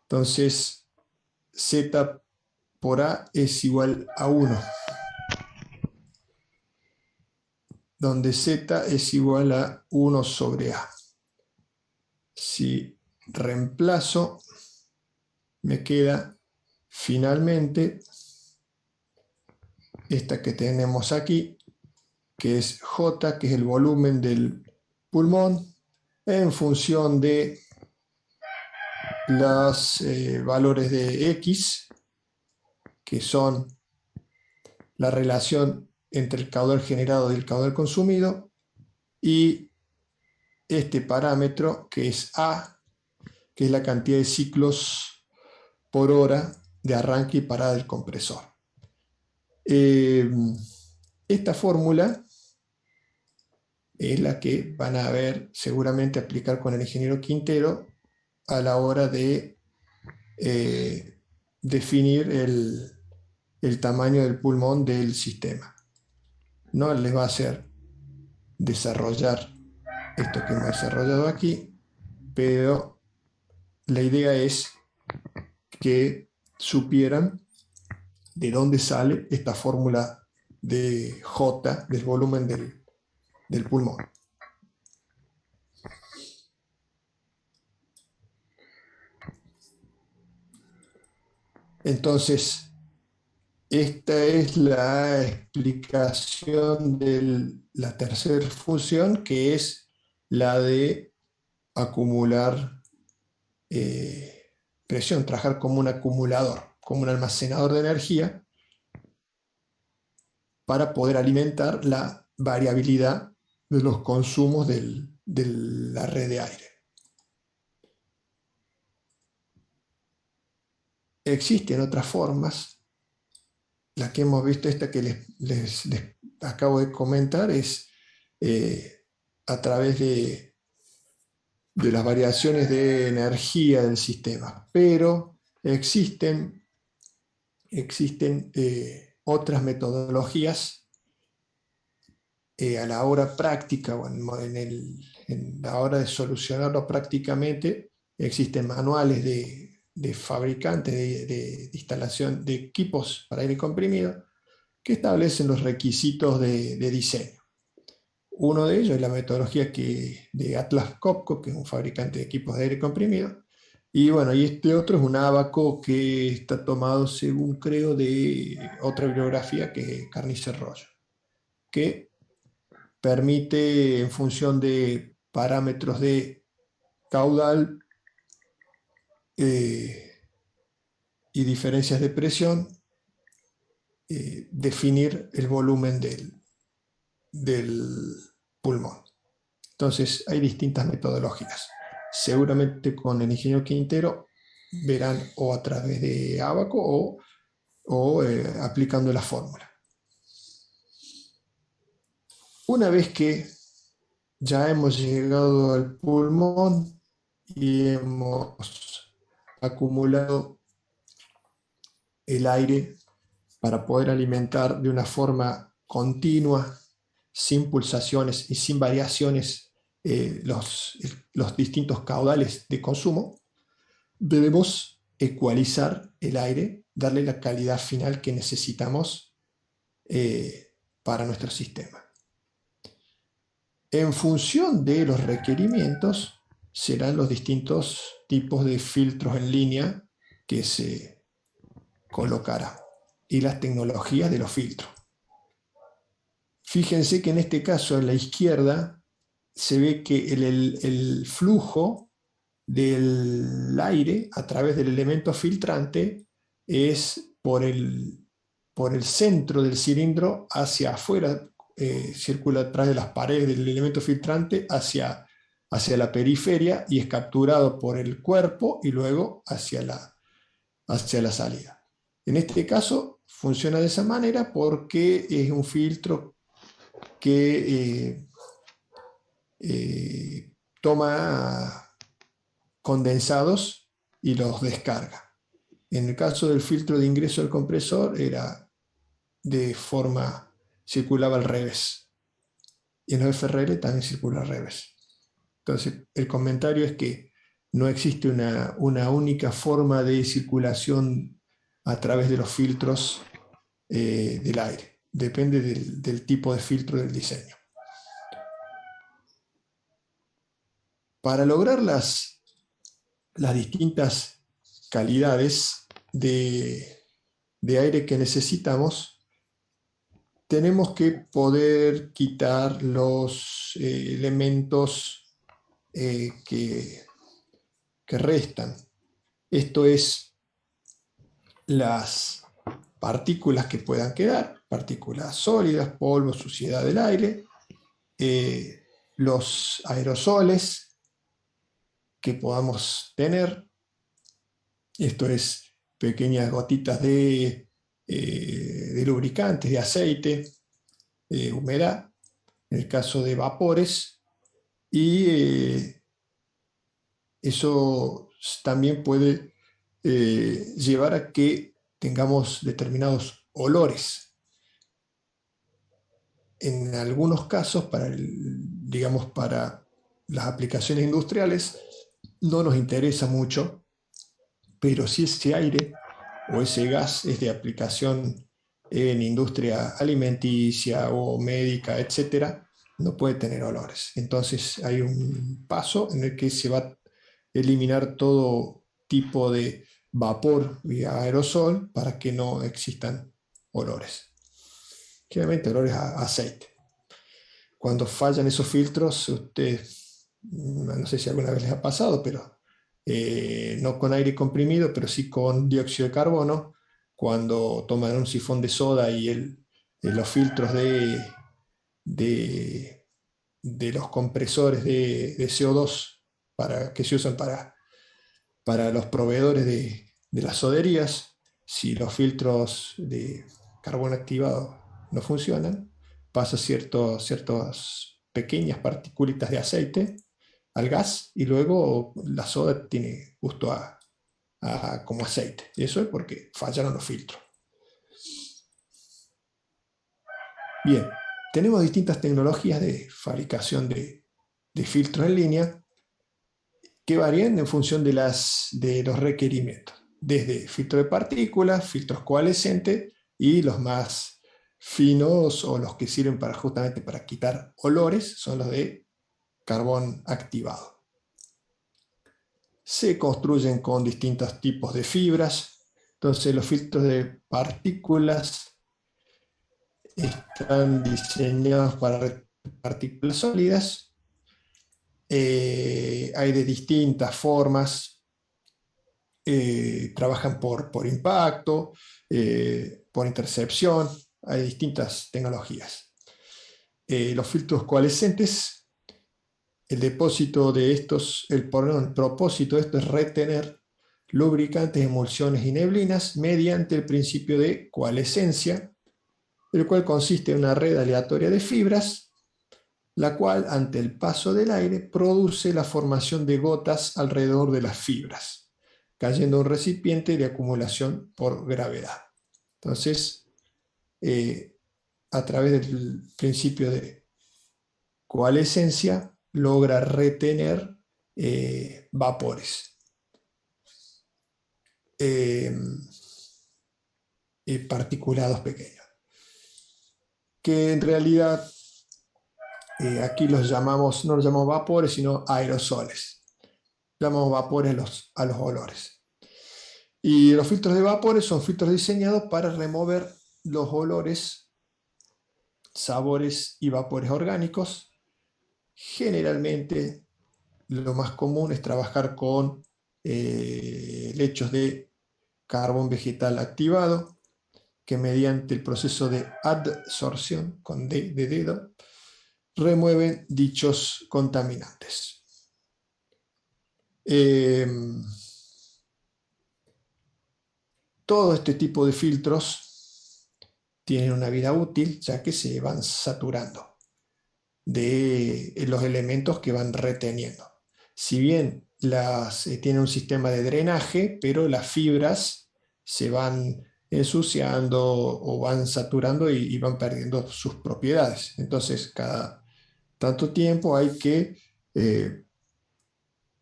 Entonces, Z por A es igual a 1, donde Z es igual a 1 sobre A. Si reemplazo, me queda finalmente esta que tenemos aquí, que es J, que es el volumen del pulmón, en función de los valores de X, que son la relación entre el caudal generado y el caudal consumido, y este parámetro que es A, que es la cantidad de ciclos por hora de arranque y parada del compresor. Esta fórmula es la que van a ver seguramente aplicar con el ingeniero Quintero a la hora de definir el tamaño del pulmón del sistema. No les va a hacer desarrollar esto que hemos desarrollado aquí, pero la idea es que supieran de dónde sale esta fórmula de J, del volumen del pulmón. Entonces, esta es la explicación de la tercera función, que es la de acumular presión, trabajar como un acumulador, como un almacenador de energía para poder alimentar la variabilidad de los consumos de la red de aire. Existen otras formas. La que hemos visto, esta que les acabo de comentar, es a través de las variaciones de energía del sistema. Pero existen otras metodologías a la hora práctica o en la hora de solucionarlo prácticamente. Existen manuales de fabricantes de instalación de equipos para aire comprimido que establecen los requisitos de diseño. Uno de ellos es la metodología de Atlas Copco, que es un fabricante de equipos de aire comprimido. Y bueno, y este otro es un Abaco que está tomado, según creo, de otra bibliografía que es Carnicer Rollo, que permite, en función de parámetros de caudal y diferencias de presión, definir el volumen del pulmón. Entonces hay distintas metodologías. Seguramente con el ingeniero Quintero verán o a través de Abaco o aplicando la fórmula. Una vez que ya hemos llegado al pulmón y hemos acumulado el aire para poder alimentar de una forma continua, sin pulsaciones y sin variaciones, los distintos caudales de consumo, debemos ecualizar el aire, darle la calidad final que necesitamos para nuestro sistema. En función de los requerimientos, serán los distintos tipos de filtros en línea que se colocarán y las tecnologías de los filtros. Fíjense que en este caso, a la izquierda, se ve que el flujo del aire a través del elemento filtrante es por el centro del cilindro hacia afuera, circula a través de las paredes del elemento filtrante hacia la periferia y es capturado por el cuerpo y luego hacia la salida. En este caso funciona de esa manera porque es un filtro que toma condensados y los descarga. En el caso del filtro de ingreso del compresor era de forma, circulaba al revés. Y en los FRL también circula al revés. Entonces, el comentario es que no existe una única forma de circulación a través de los filtros del aire. Depende del tipo de filtro del diseño. Para lograr las distintas calidades de aire que necesitamos, tenemos que poder quitar los elementos que restan. Esto es las partículas que puedan quedar, partículas sólidas, polvo, suciedad del aire, los aerosoles que podamos tener, esto es pequeñas gotitas de lubricantes, de aceite, humedad, en el caso de vapores, y eso también puede llevar a que tengamos determinados olores. En algunos casos, digamos, para las aplicaciones industriales, no nos interesa mucho, pero si ese aire o ese gas es de aplicación en industria alimenticia o médica, etcétera, no puede tener olores. Entonces hay un paso en el que se va a eliminar todo tipo de vapor y aerosol para que no existan olores. Generalmente olores a aceite. Cuando fallan esos filtros, no sé si alguna vez les ha pasado, pero no con aire comprimido, pero sí con dióxido de carbono, cuando toman un sifón de soda y los filtros de los compresores de CO2 que se usan para los proveedores de las soderías, si los filtros de carbono activado no funcionan, pasa ciertas pequeñas partículas de aceite al gas y luego la soda tiene gusto como aceite. Y eso es porque fallaron los filtros. Bien, tenemos distintas tecnologías de fabricación de filtros en línea que varían en función de los requerimientos, desde filtro de partículas, filtros coalescentes y los más finos o los que sirven justamente para quitar olores son los de carbón activado. Se construyen con distintos tipos de fibras, entonces los filtros de partículas están diseñados para partículas sólidas. Hay de distintas formas, trabajan por impacto, por intercepción, hay distintas tecnologías. Los filtros coalescentes, el propósito de estos es retener lubricantes, emulsiones y neblinas mediante el principio de coalescencia, el cual consiste en una red aleatoria de fibras, la cual ante el paso del aire produce la formación de gotas alrededor de las fibras, cayendo en un recipiente de acumulación por gravedad. Entonces, a través del principio de coalescencia, logra retener vapores. Particulados pequeños, que en realidad aquí no los llamamos vapores, sino aerosoles. Llamamos vapores a los olores. Y los filtros de vapores son filtros diseñados para remover los olores, sabores y vapores orgánicos. Generalmente lo más común es trabajar con lechos de carbón vegetal activado, que mediante el proceso de adsorción, con D de dedo, remueven dichos contaminantes. Todo este tipo de filtros tienen una vida útil, ya que se van saturando de los elementos que van reteniendo. si bien tienen un sistema de drenaje, pero las fibras se van ensuciando o van saturando y van perdiendo sus propiedades. Entonces, cada tanto tiempo eh,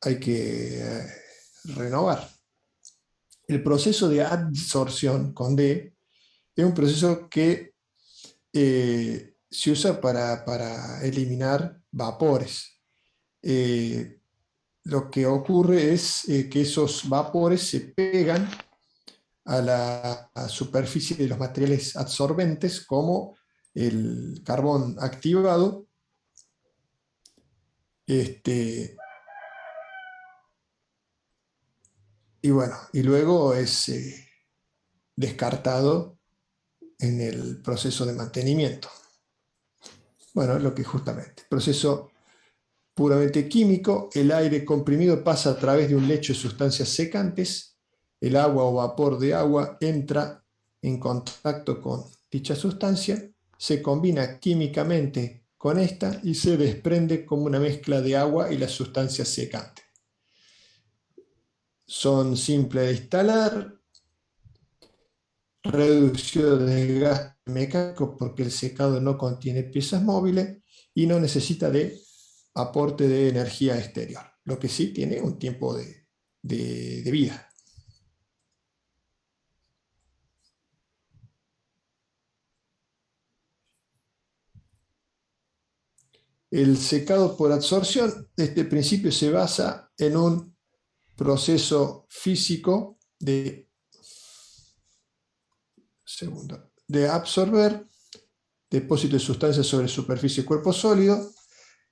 hay que renovar. El proceso de adsorción con D es un proceso que se usa para eliminar vapores. Lo que ocurre es que esos vapores se pegan a superficie de los materiales absorbentes como el carbón activado, este, y bueno, y luego es descartado en el proceso de mantenimiento. Bueno, lo que justamente, proceso puramente químico, el aire comprimido pasa a través de un lecho de sustancias secantes, el agua o vapor de agua entra en contacto con dicha sustancia, se combina químicamente con esta y se desprende como una mezcla de agua y la sustancia secante. Son simples de instalar, reducción de gas mecánico porque el secado no contiene piezas móviles y no necesita de aporte de energía exterior, lo que sí tiene un tiempo de vida. El secado por absorción, este principio se basa en un proceso físico de absorber depósito de sustancias sobre superficie de cuerpo sólido.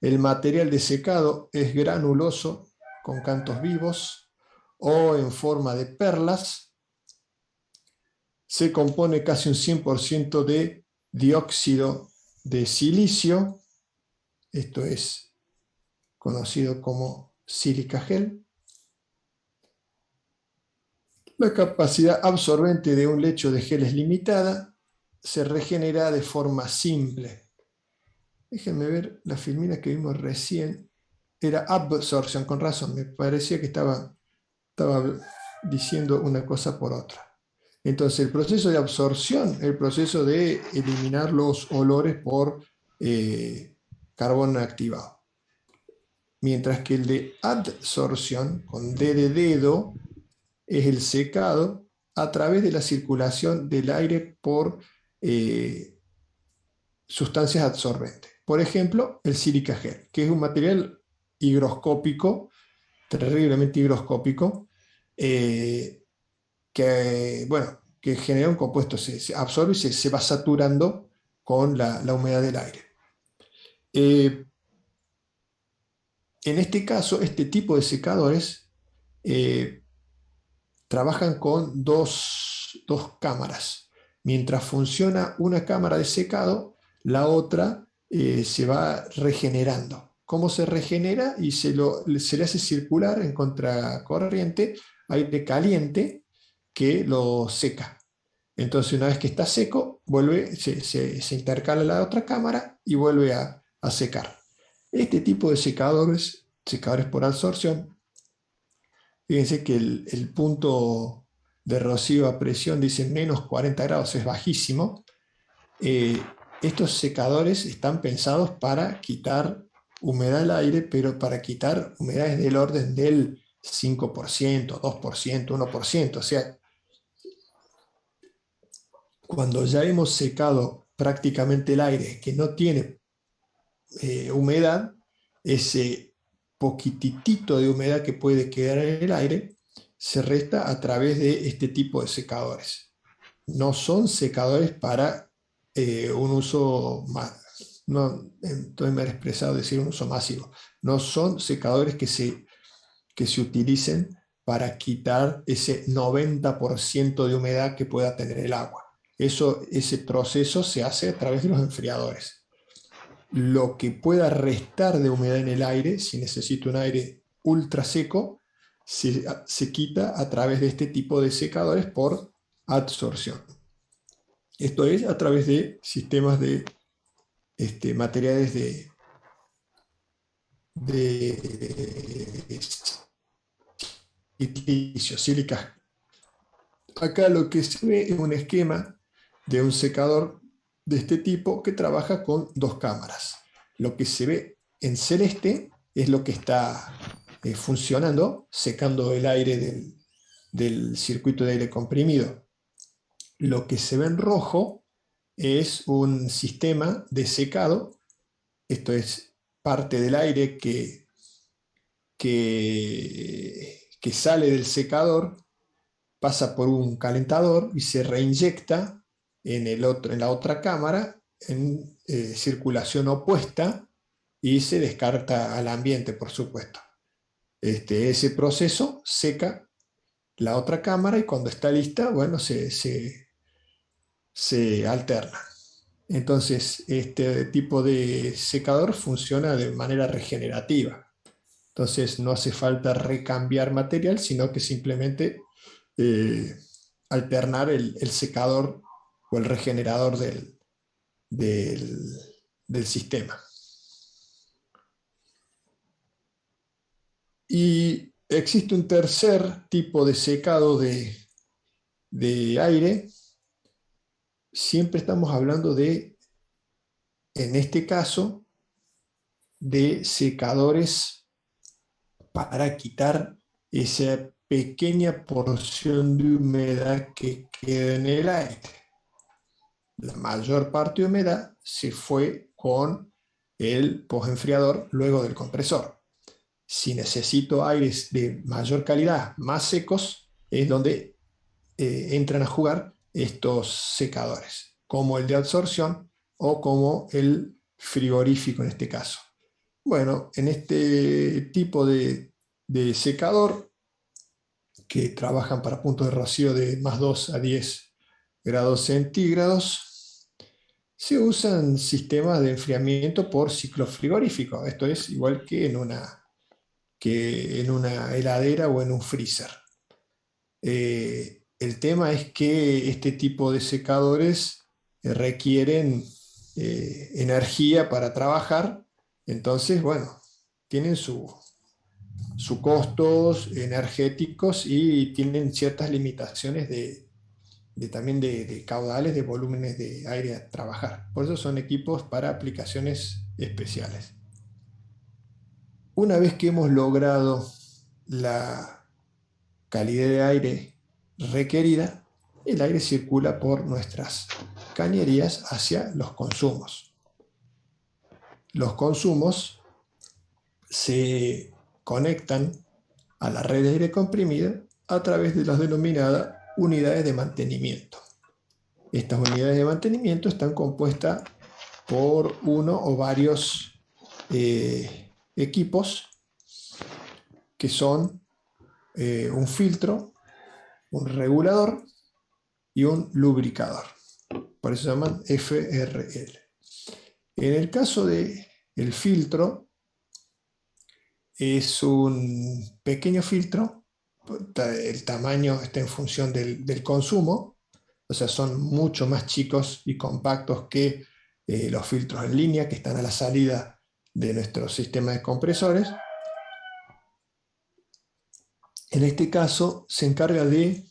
El material de secado es granuloso con cantos vivos o en forma de perlas. Se compone casi un 100% de dióxido de silicio, esto es conocido como sílica gel. La capacidad absorbente de un lecho de gel es limitada, se regenera de forma simple. Déjenme ver la filmina que vimos recién. Era absorción, con razón, me parecía que estaba diciendo una cosa por otra. Entonces, el proceso de absorción, el proceso de eliminar los olores por carbón activado. Mientras que el de adsorción, con D de dedo, es el secado a través de la circulación del aire por sustancias absorbentes. Por ejemplo, el sílica gel, que es un material higroscópico, terriblemente higroscópico, que genera un compuesto, se absorbe y se va saturando con la humedad del aire. En este caso, este tipo de secadores eh, trabajan con dos cámaras. Mientras funciona una cámara de secado, la otra se va regenerando. ¿Cómo se regenera? Y se le hace circular en contracorriente aire caliente que lo seca. Entonces, una vez que está seco, se intercala la otra cámara y vuelve a secar. Este tipo de secadores por absorción, fíjense que el punto de rocío a presión dice menos 40 grados, es bajísimo. Eh, Estos secadores están pensados para quitar humedad del aire, pero para quitar humedades del orden del 5%, 2%, 1%. O sea, cuando ya hemos secado prácticamente el aire que no tiene humedad, ese poquitito de humedad que puede quedar en el aire se resta a través de este tipo de secadores. No son secadores para un uso más, no, estoy mal expresado decir un uso masivo, no son secadores que se utilicen para quitar ese 90% de humedad que pueda tener el agua. Ese proceso se hace a través de los enfriadores. Lo que pueda restar de humedad en el aire, si necesito un aire ultra seco, se quita a través de este tipo de secadores por absorción. Esto es a través de sistemas de materiales de silicio, sílicas. Acá lo que se ve es un esquema de un secador de este tipo que trabaja con dos cámaras. Lo que se ve en celeste es lo que está funcionando, secando el aire del circuito de aire comprimido. Lo que se ve en rojo es un sistema de secado. Esto es parte del aire que sale del secador, pasa por un calentador y se reinyecta en la otra cámara en circulación opuesta y se descarta al ambiente, por supuesto. Ese proceso seca la otra cámara y cuando está lista, bueno, se alterna. Entonces, este tipo de secador funciona de manera regenerativa. Entonces, no hace falta recambiar material, sino que simplemente eh, alternar el secador o el regenerador del, del sistema. Y existe un tercer tipo de secado de aire. Siempre estamos hablando de, en este caso, de secadores para quitar esa pequeña porción de humedad que queda en el aire. La mayor parte de humedad se fue con el postenfriador luego del compresor. Si necesito aires de mayor calidad, más secos, es donde entran a jugar estos secadores, como el de absorción o como el frigorífico en este caso. Bueno, en este tipo de secador que trabajan para puntos de rocío de más 2 a 10 grados centígrados, se usan sistemas de enfriamiento por ciclo frigorífico. Esto es igual que en una heladera o en un freezer. El tema es que este tipo de secadores requieren energía para trabajar, entonces, bueno, tienen sus costos energéticos y tienen ciertas limitaciones también de caudales, de volúmenes de aire a trabajar. Por eso son equipos para aplicaciones especiales. Una vez que hemos logrado la calidad de aire requerida, el aire circula por nuestras cañerías hacia los consumos. Los consumos se conectan a la red de aire comprimido a través de las denominadas unidades de mantenimiento. Estas unidades de mantenimiento están compuestas por uno o varios equipos que son un filtro, un regulador y un lubricador. Por eso se llaman FRL. En el caso del filtro, es un pequeño filtro, el tamaño está en función del consumo, o sea, son mucho más chicos y compactos que los filtros en línea que están a la salida de nuestro sistema de compresores. En este caso se encarga de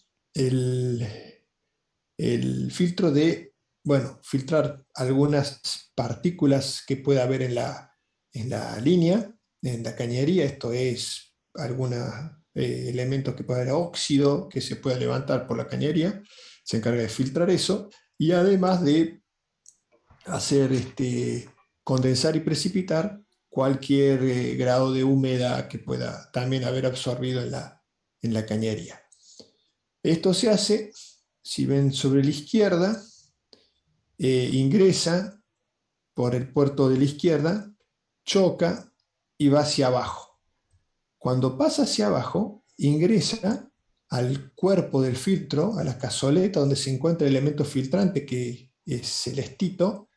el filtro de, bueno, filtrar algunas partículas que pueda haber en la línea, en la cañería. Esto es algunos elementos que puede haber óxido que se pueda levantar por la cañería. Se encarga de filtrar eso y además de hacer condensar y precipitar cualquier grado de humedad que pueda también haber absorbido en la cañería. Esto se hace, si ven sobre la izquierda, ingresa por el puerto de la izquierda, choca y va hacia abajo. Cuando pasa hacia abajo, ingresa al cuerpo del filtro, a la cazoleta donde se encuentra el elemento filtrante que es celestito.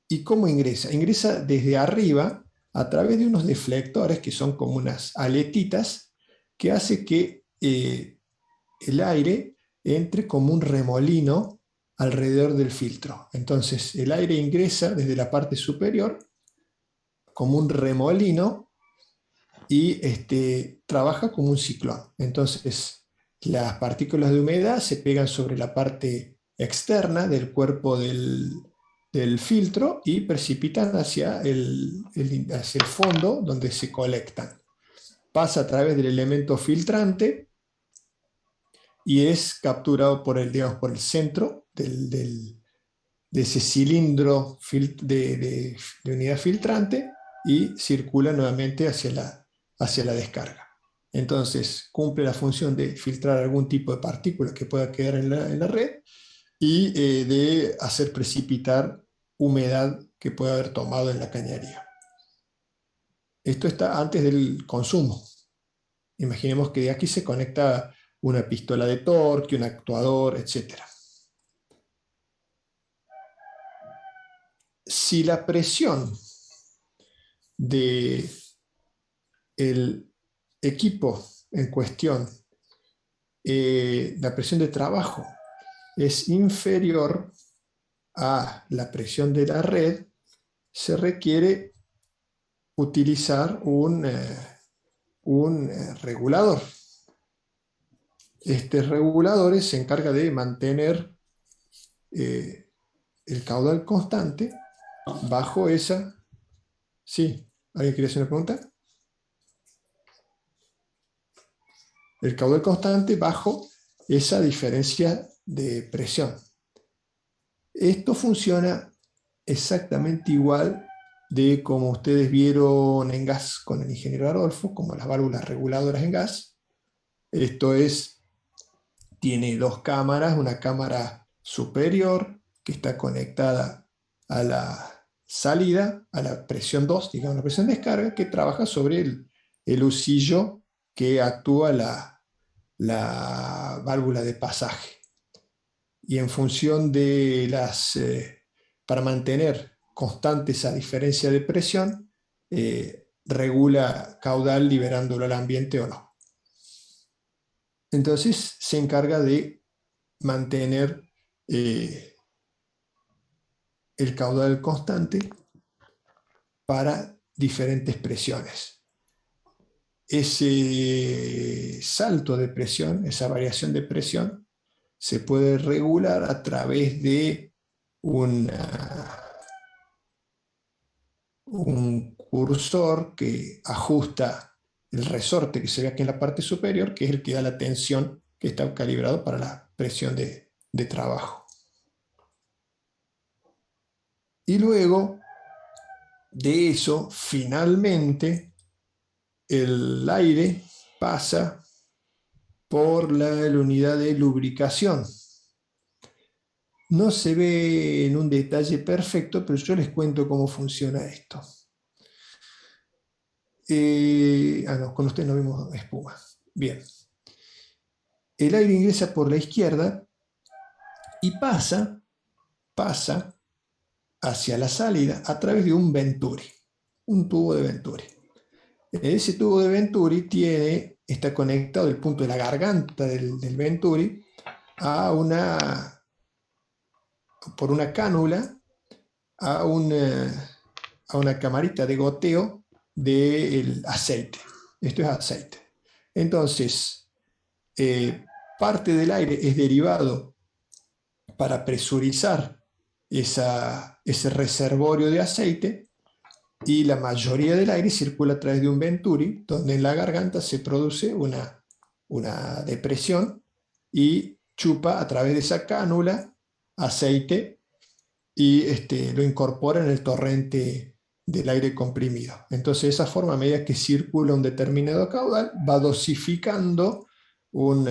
¿Y cómo ingresa? Ingresa desde arriba a través de unos deflectores que son como unas aletitas que hace que el aire entre como un remolino alrededor del filtro. Entonces el aire ingresa desde la parte superior como un remolino y trabaja como un ciclón. Entonces, las partículas de humedad se pegan sobre la parte externa del cuerpo del filtro y precipitan hacia el fondo donde se colectan. Pasa a través del elemento filtrante y es capturado digamos, por el centro de ese cilindro de unidad filtrante y circula nuevamente hacia la descarga. Entonces cumple la función de filtrar algún tipo de partícula que pueda quedar en la red y de hacer precipitar humedad que pueda haber tomado en la cañería. Esto está antes del consumo. Imaginemos que de aquí se conecta una pistola de torque, un actuador, etc. Si la presión del equipo en cuestión, la presión de trabajo, es inferior a la presión de la red, se requiere utilizar un regulador. Este regulador se encarga de mantener el caudal constante bajo esa... ¿Sí? ¿Alguien quiere hacer una pregunta? El caudal constante bajo esa diferencia de presión. Esto funciona exactamente igual de como ustedes vieron en gas con el ingeniero Adolfo, como las válvulas reguladoras en gas. Esto tiene dos cámaras, una cámara superior que está conectada a la salida, a la presión 2, digamos la presión de descarga, que trabaja sobre el husillo que actúa la válvula de pasaje. Y en función de para mantener constante esa diferencia de presión, regula caudal liberándolo al ambiente o no. Entonces se encarga de mantener el caudal constante para diferentes presiones. Ese salto de presión, esa variación de presión, se puede regular a través de un cursor que ajusta el resorte que se ve aquí en la parte superior, que es el que da la tensión que está calibrado para la presión de trabajo. Y luego de eso, finalmente, el aire pasa por la unidad de lubricación. No se ve en un detalle perfecto, pero yo les cuento cómo funciona esto. No, con ustedes no vemos espuma. Bien. El aire ingresa por la izquierda y pasa hacia la salida a través de un Venturi, un tubo de Venturi. Ese tubo de Venturi está conectado del punto de la garganta del Venturi por una cánula a una camarita de goteo del aceite. Esto es aceite. Entonces, parte del aire es derivado para presurizar ese reservorio de aceite y la mayoría del aire circula a través de un Venturi, donde en la garganta se produce una depresión y chupa a través de esa cánula aceite y lo incorpora en el torrente del aire comprimido. Entonces, de esa forma, a medida que circula un determinado caudal, va dosificando un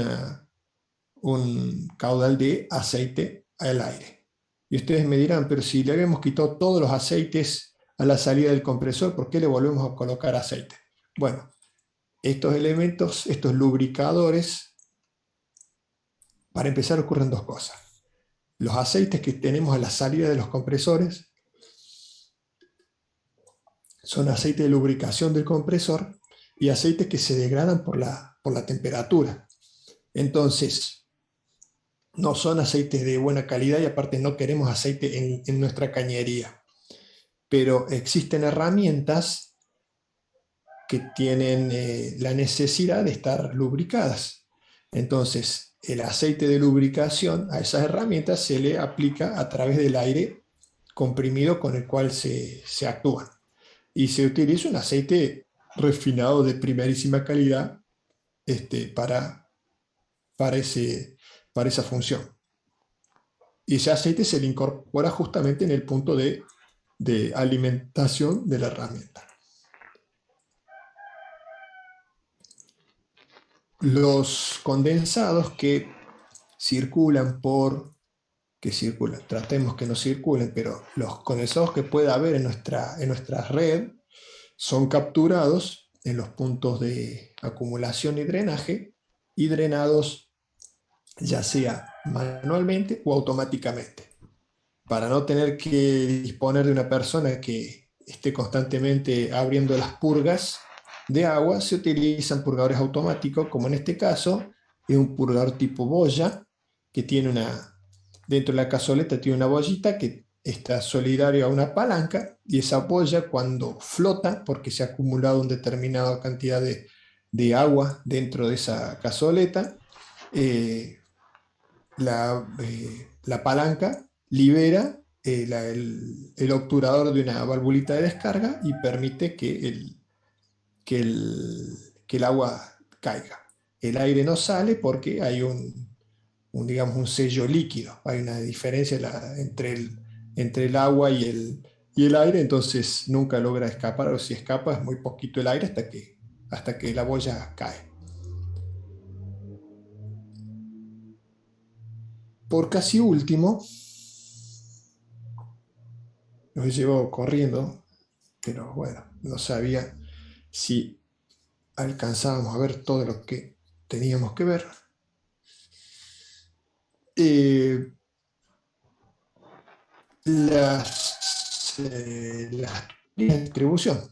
caudal de aceite al aire. Y ustedes me dirán, pero si le habíamos quitado todos los aceites a la salida del compresor, ¿por qué le volvemos a colocar aceite? Bueno, estos elementos, estos lubricadores, para empezar ocurren dos cosas. Los aceites que tenemos a la salida de los compresores son aceites de lubricación del compresor y aceites que se degradan por la temperatura. Entonces, no son aceites de buena calidad y aparte no queremos aceite en nuestra cañería. pero existen herramientas que tienen la necesidad de estar lubricadas. Entonces, el aceite de lubricación a esas herramientas se le aplica a través del aire comprimido con el cual se actúan. Y se utiliza un aceite refinado de primerísima calidad para, para, ese, para esa función. Y ese aceite se le incorpora justamente en el punto de alimentación de la herramienta. Los condensados que circulan, tratemos que no circulen, pero los condensados que pueda haber en nuestra red son capturados en los puntos de acumulación y drenados ya sea manualmente o automáticamente, para no tener que disponer de una persona que esté constantemente abriendo las purgas de agua. Se utilizan purgadores automáticos, como en este caso es un purgador tipo boya, que tiene dentro de la cazoleta tiene una bollita que está solidario a una palanca, y esa boya, cuando flota, porque se ha acumulado una determinada cantidad de agua dentro de esa cazoleta, la palanca libera el obturador de una valvulita de descarga y permite que el agua caiga. El aire no sale porque hay digamos, un sello líquido, hay una diferencia entre el agua y el aire, entonces nunca logra escapar, o si escapa es muy poquito el aire hasta que la boya cae. Por casi último, los llevo corriendo, pero bueno, no sabía si alcanzábamos a ver todo lo que teníamos que ver. Las líneas de distribución.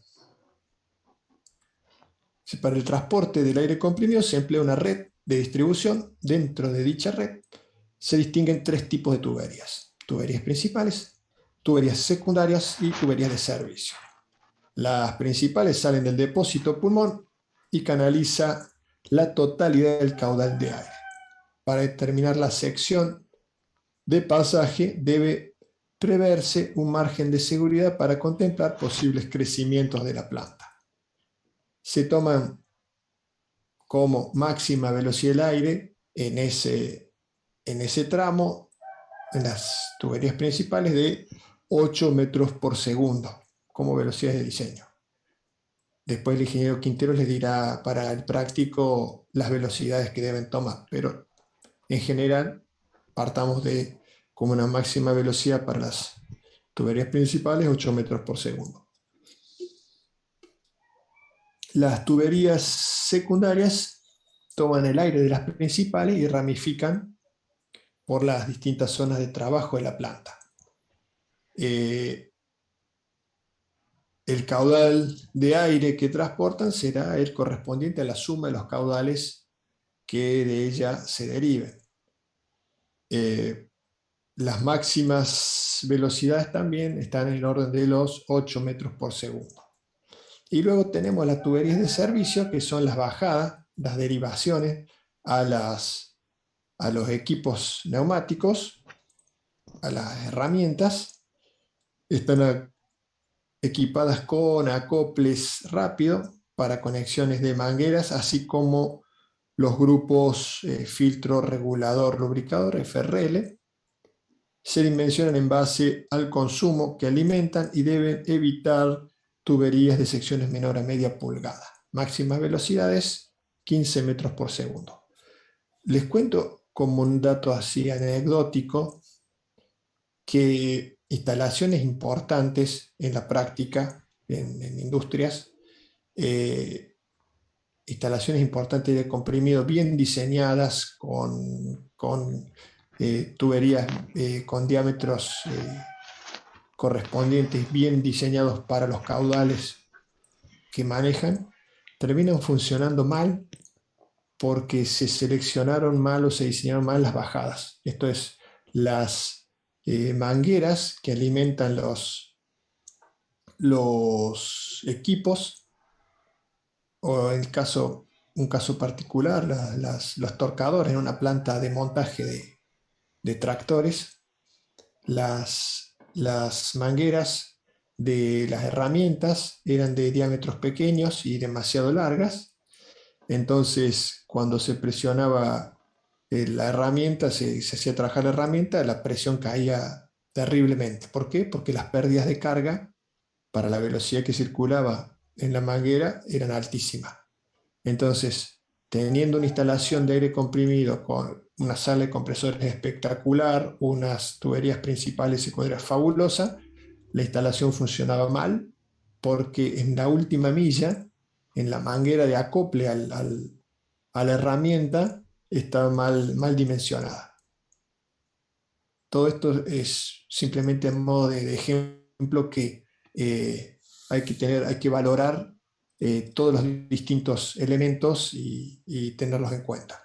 Para el transporte del aire comprimido se emplea una red de distribución. Dentro de dicha red se distinguen tres tipos de tuberías: tuberías principales, tuberías secundarias y tuberías de servicio. Las principales salen del depósito pulmón y canaliza la totalidad del caudal de aire. Para determinar la sección de pasaje debe preverse un margen de seguridad para contemplar posibles crecimientos de la planta. Se toman como máxima velocidad del aire en ese tramo, en las tuberías principales, de 8 metros por segundo como velocidad de diseño. Después el ingeniero Quintero les dirá para el práctico las velocidades que deben tomar, pero en general partamos de como una máxima velocidad para las tuberías principales, 8 metros por segundo. Las tuberías secundarias toman el aire de las principales y ramifican por las distintas zonas de trabajo de la planta. El caudal de aire que transportan será el correspondiente a la suma de los caudales que de ella se deriven. Las máximas velocidades también están en el orden de los 8 metros por segundo. Y luego tenemos las tuberías de servicio, que son las bajadas, las derivaciones a los equipos neumáticos, a las herramientas. Están equipadas con acoples rápidos para conexiones de mangueras, así como los grupos filtro regulador lubricador, FRL. Se dimensionan en base al consumo que alimentan y deben evitar tuberías de secciones menor a media pulgada. Máximas velocidades 15 metros por segundo. Les cuento como un dato así anecdótico que instalaciones importantes en la práctica, en industrias, instalaciones importantes de comprimido bien diseñadas con tuberías con diámetros correspondientes bien diseñados para los caudales que manejan, terminan funcionando mal porque se seleccionaron mal o se diseñaron mal las bajadas. Esto es, las mangueras que alimentan los equipos, o en el caso, un caso particular, los torcadores en una planta de montaje de tractores, las mangueras de las herramientas eran de diámetros pequeños y demasiado largas. Entonces, cuando se presionaba la herramienta, se hacía trabajar la herramienta, la presión caía terriblemente. ¿Por qué? Porque las pérdidas de carga para la velocidad que circulaba en la manguera eran altísimas. Entonces, teniendo una instalación de aire comprimido con una sala de compresores espectacular, unas tuberías principales y secundarias fabulosas, la instalación funcionaba mal porque en la última milla, en la manguera de acople a la herramienta, estaba mal dimensionada. Todo esto es simplemente en modo de ejemplo que hay que valorar todos los distintos elementos y tenerlos en cuenta,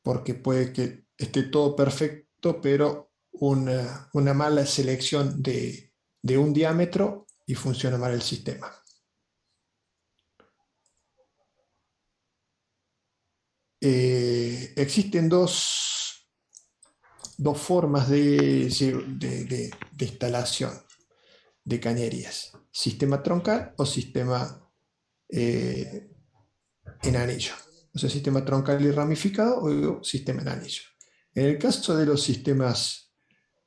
porque puede que esté todo perfecto, pero una mala selección de un diámetro y funciona mal el sistema. Existen dos formas de instalación de cañerías: sistema troncal o sistema eh, en anillo. O sea, sistema troncal y ramificado o sistema en anillo. En el caso de los sistemas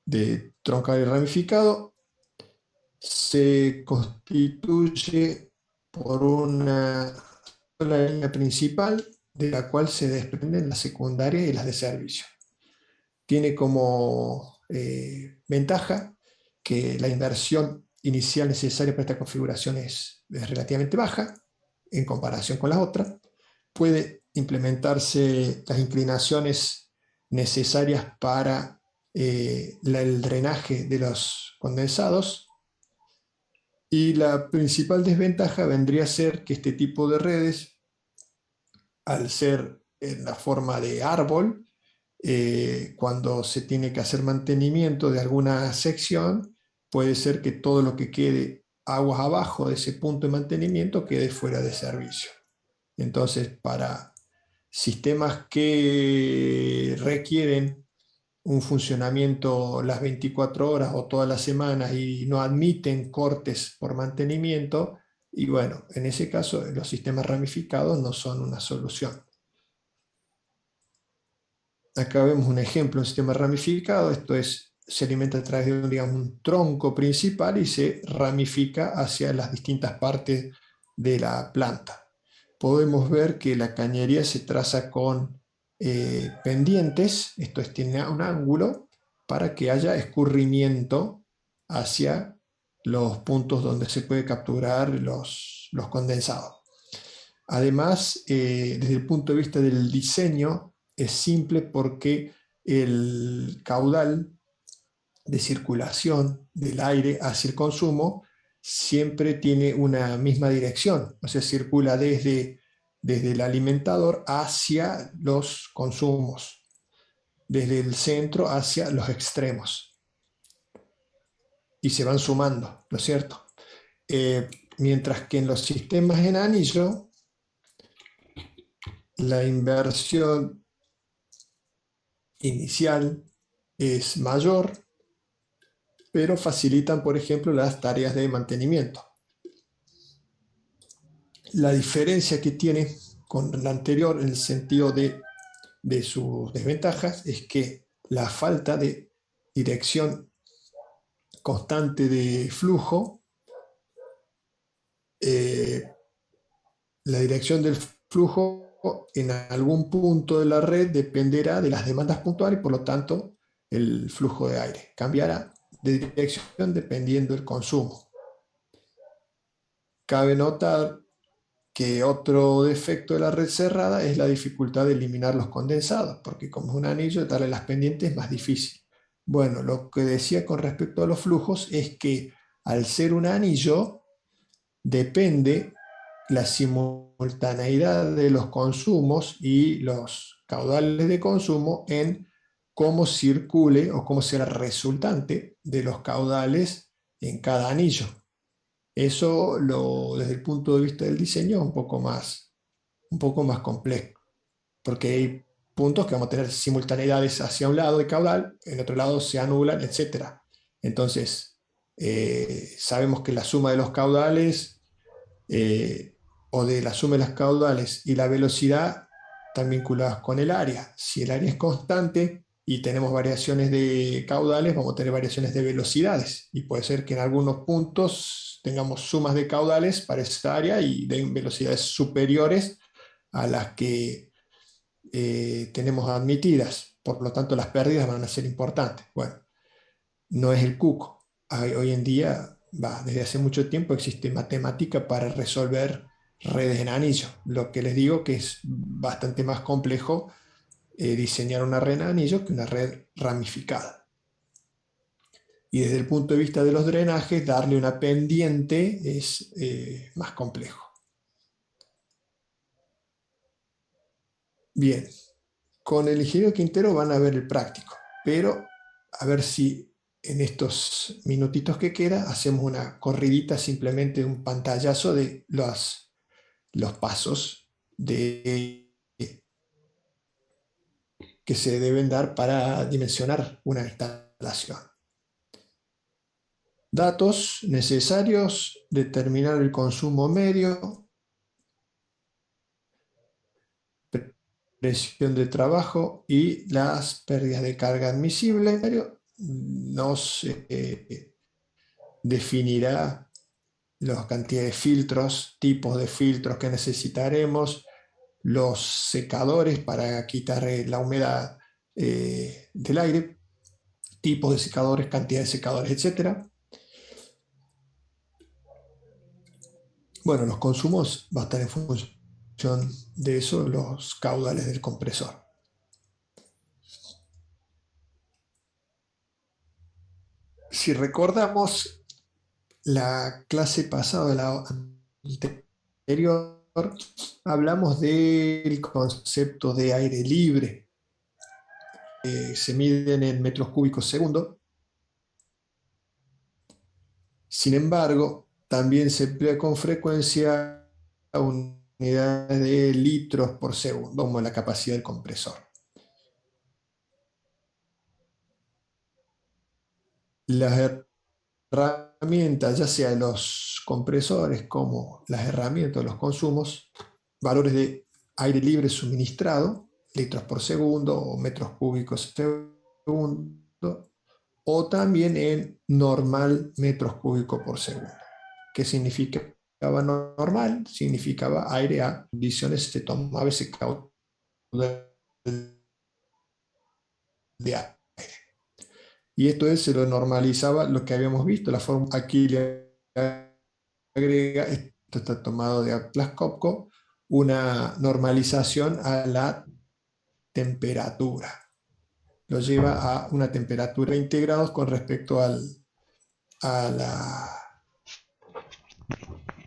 de troncal y ramificado, se constituye por una sola línea principal de la cual se desprenden las secundarias y las de servicio. Tiene como ventaja que la inversión inicial necesaria para esta configuración es relativamente baja en comparación con las otras. Puede implementarse las inclinaciones necesarias para el drenaje de los condensados, y la principal desventaja vendría a ser que este tipo de redes, al ser en la forma de árbol, cuando se tiene que hacer mantenimiento de alguna sección, puede ser que todo lo que quede aguas abajo de ese punto de mantenimiento quede fuera de servicio. Entonces, para sistemas que requieren un funcionamiento las 24 horas o todas las semanas y no admiten cortes por mantenimiento, y bueno, en ese caso los sistemas ramificados no son una solución. Acá vemos un ejemplo, un sistema ramificado. Esto se alimenta a través de un tronco principal y se ramifica hacia las distintas partes de la planta. Podemos ver que la cañería se traza con pendientes, esto tiene un ángulo para que haya escurrimiento hacia los puntos donde se puede capturar los condensados. Además, desde el punto de vista del diseño, es simple porque el caudal de circulación del aire hacia el consumo siempre tiene una misma dirección, o sea, circula desde el alimentador hacia los consumos, desde el centro hacia los extremos, y se van sumando, ¿no es cierto? Mientras que en los sistemas en anillo, la inversión inicial es mayor, pero facilitan, por ejemplo, las tareas de mantenimiento. La diferencia que tiene con la anterior en el sentido de sus desventajas es que la falta de dirección constante de flujo, la dirección del flujo en algún punto de la red dependerá de las demandas puntuales y por lo tanto el flujo de aire cambiará de dirección dependiendo del consumo. Cabe notar que otro defecto de la red cerrada es la dificultad de eliminar los condensados, porque como es un anillo, darle las pendientes es más difícil. Bueno, lo que decía con respecto a los flujos es que al ser un anillo, depende la simultaneidad de los consumos y los caudales de consumo en cómo circule o cómo será resultante de los caudales en cada anillo. Eso desde el punto de vista del diseño es un poco más complejo, porque hay puntos que vamos a tener simultaneidades hacia un lado de caudal, en otro lado se anulan, etc. Entonces, sabemos que la suma de los caudales o de la suma de las caudales y la velocidad están vinculadas con el área. Si el área es constante y tenemos variaciones de caudales, vamos a tener variaciones de velocidades. Y puede ser que en algunos puntos tengamos sumas de caudales para esa área y de velocidades superiores a las que tenemos admitidas. Por lo tanto, las pérdidas van a ser importantes. Bueno, no es el cuco. Hoy en día, desde hace mucho tiempo existe matemática para resolver redes en anillo. Lo que les digo que es bastante más complejo diseñar una red en anillo que una red ramificada. Y desde el punto de vista de los drenajes, darle una pendiente es más complejo. Bien, con el ingeniero Quintero van a ver el práctico, pero a ver si en estos minutitos que queda hacemos una corridita, simplemente un pantallazo de los pasos que se deben dar para dimensionar una instalación. Datos necesarios: determinar el consumo medio, presión de trabajo y las pérdidas de carga admisible. Nos definirá la cantidad de filtros, tipos de filtros que necesitaremos, los secadores para quitar la humedad del aire, tipos de secadores, cantidad de secadores, etc. Bueno, los consumos va a estar en función de eso, los caudales del compresor. Si recordamos la clase pasada, la anterior, hablamos del concepto de aire libre. Se miden en metros cúbicos segundo. Sin embargo, también se emplea con frecuencia unidades de litros por segundo, como la capacidad del compresor. Las herramientas, ya sea los compresores como las herramientas de los consumos, valores de aire libre suministrado, litros por segundo o metros cúbicos segundo, o también en normal metros cúbicos por segundo. ¿Qué significaba normal? Significaba aire a condiciones, se tomaba ese caudal de aire. Y esto se lo normalizaba, lo que habíamos visto, la forma aquí le agrega, esto está tomado de Atlas Copco, una normalización a la temperatura. Lo lleva a una temperatura integrados con respecto a la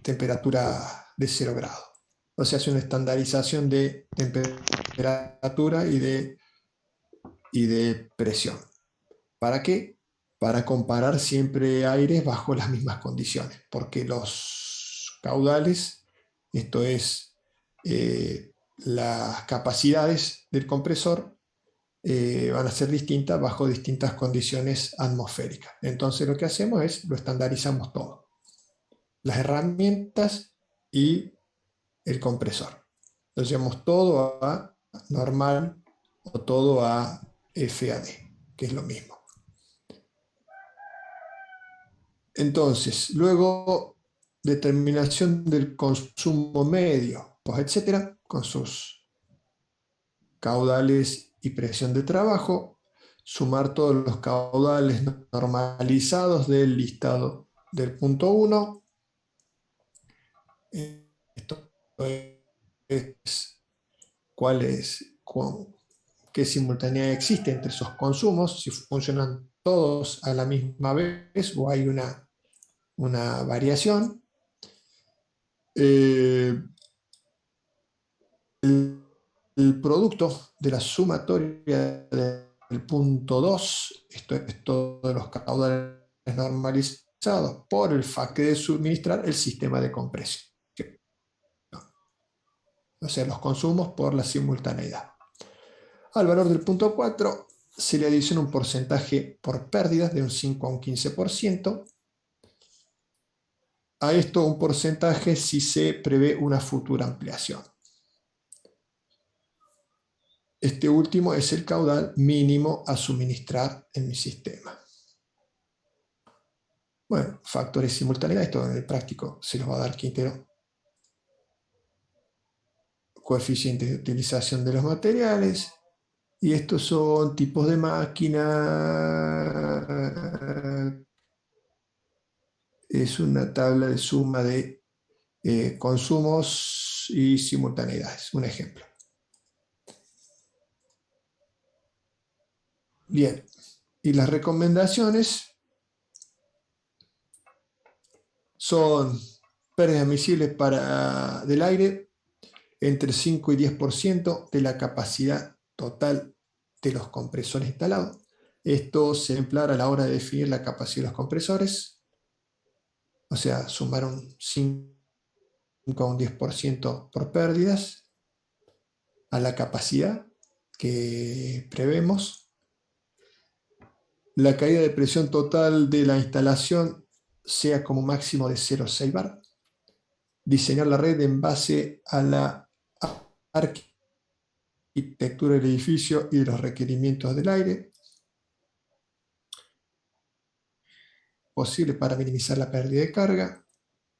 temperatura de 0 grados. O sea, hace una estandarización de temperatura y de presión. ¿Para qué? Para comparar siempre aires bajo las mismas condiciones, porque los caudales, esto es las capacidades del compresor, van a ser distintas bajo distintas condiciones atmosféricas. Entonces lo que hacemos es lo estandarizamos todo, las herramientas y el compresor. Lo llevamos todo a normal o todo a FAD, que es lo mismo. Entonces, luego determinación del consumo medio, pues etcétera, con sus caudales y presión de trabajo, sumar todos los caudales normalizados del listado del punto 1. Esto es qué simultaneidad existe entre esos consumos, si funcionan todos a la misma vez o hay una variación. El producto de la sumatoria del punto 2, esto es todos los caudales por el FAC de suministrar el sistema de compresión. O sea, los consumos por la simultaneidad. Al valor del punto 4 se le adiciona un porcentaje por pérdidas de un 5 a un 15%. A esto un porcentaje si se prevé una futura ampliación. Este último es el caudal mínimo a suministrar en mi sistema. Bueno, factores de simultaneidad, esto en el práctico se los va a dar Quintero. Coeficientes de utilización de los materiales. Y estos son tipos de máquina. Es una tabla de suma de consumos y simultaneidades. Un ejemplo. Bien. Y las recomendaciones son pérdidas admisibles del aire entre 5 y 10% de la capacidad total de los compresores instalados. Esto se empleará a la hora de definir la capacidad de los compresores, o sea, sumar un 5 a un 10% por pérdidas a la capacidad que prevemos. La caída de presión total de la instalación sea como máximo de 0,6 bar. Diseñar la red en base a la arquitectura del edificio y de los requerimientos del aire. Posible para minimizar la pérdida de carga.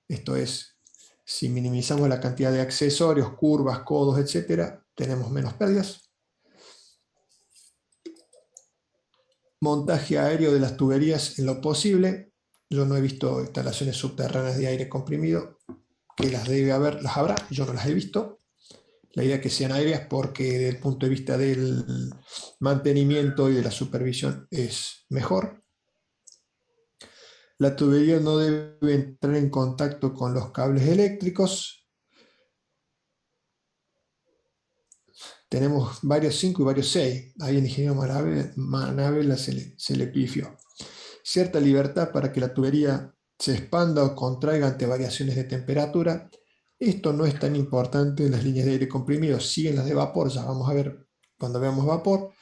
Esto es, si minimizamos la cantidad de accesorios, curvas, codos, etc., tenemos menos pérdidas. Montaje aéreo de las tuberías en lo posible. Yo no he visto instalaciones subterráneas de aire comprimido, que las debe haber, las habrá, yo no las he visto. La idea es que sean aéreas porque desde el punto de vista del mantenimiento y de la supervisión es mejor. La tubería no debe entrar en contacto con los cables eléctricos. Tenemos varios 5 y varios 6. Ahí el ingeniero Manabela se le pifió. Cierta libertad para que la tubería se expanda o contraiga ante variaciones de temperatura. Esto no es tan importante en las líneas de aire comprimido. Siguen las de vapor, ya vamos a ver cuando veamos vapor.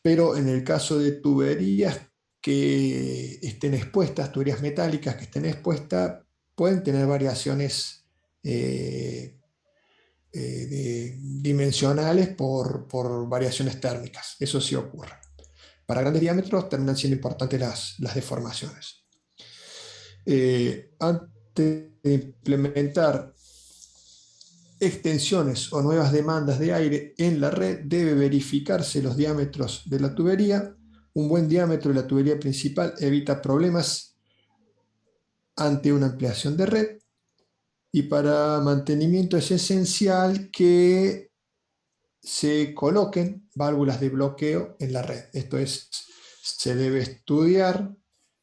Pero en el caso de tuberías que estén expuestas, tuberías metálicas que estén expuestas, pueden tener variaciones dimensionales por variaciones térmicas. Eso sí ocurre. Para grandes diámetros terminan siendo importantes las deformaciones. Antes de implementar extensiones o nuevas demandas de aire en la red, debe verificarse los diámetros de la tubería. Un buen diámetro de la tubería principal evita problemas ante una ampliación de red. Y para mantenimiento es esencial que se coloquen válvulas de bloqueo en la red. Esto es, se debe estudiar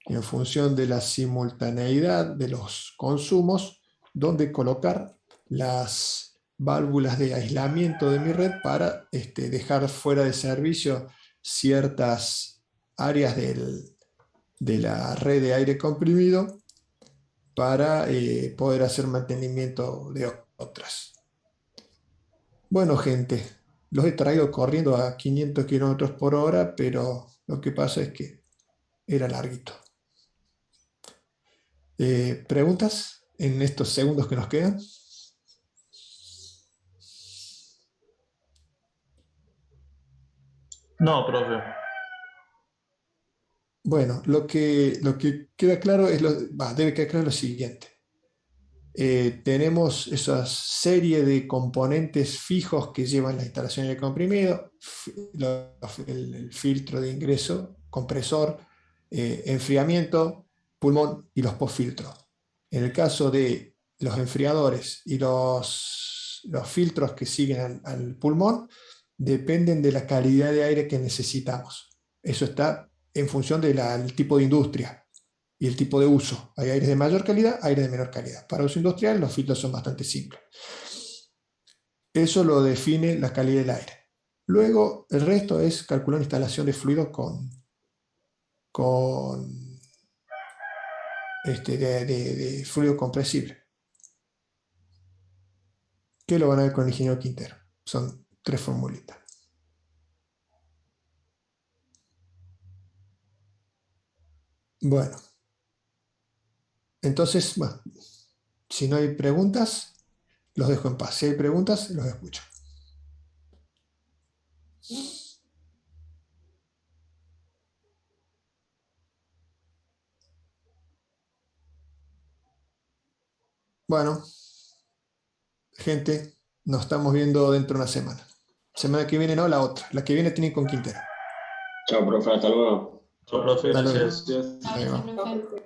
en función de la simultaneidad de los consumos, dónde colocar las válvulas de aislamiento de mi red para dejar fuera de servicio ciertas áreas de la red de aire comprimido para poder hacer mantenimiento de otras. Bueno, gente, los he traído corriendo a 500 kilómetros por hora, pero lo que pasa es que era larguito. ¿Preguntas en estos segundos que nos quedan? No, profe. Bueno, lo que queda claro es debe quedar claro lo siguiente. Tenemos esa serie de componentes fijos que llevan la instalación de comprimido, el filtro de ingreso, compresor, enfriamiento, pulmón y los postfiltros. En el caso de los enfriadores y los filtros que siguen al pulmón, dependen de la calidad de aire que necesitamos. Eso está en función del tipo de industria y el tipo de uso. Hay aires de mayor calidad, aires de menor calidad. Para uso industrial los filtros son bastante simples. Eso lo define la calidad del aire. Luego el resto es calcular instalación de fluidos con de fluido compresible. Que lo van a ver con el ingeniero Quintero. Son 3 formulitas. Bueno, entonces, bueno, si no hay preguntas, los dejo en paz. Si hay preguntas, los escucho. Bueno, gente, nos estamos viendo dentro de una semana. Semana que viene no, la otra. La que viene tiene con Quintero. Chao, profe, hasta luego. Chao, profe, Hasta luego. gracias. Ahí va.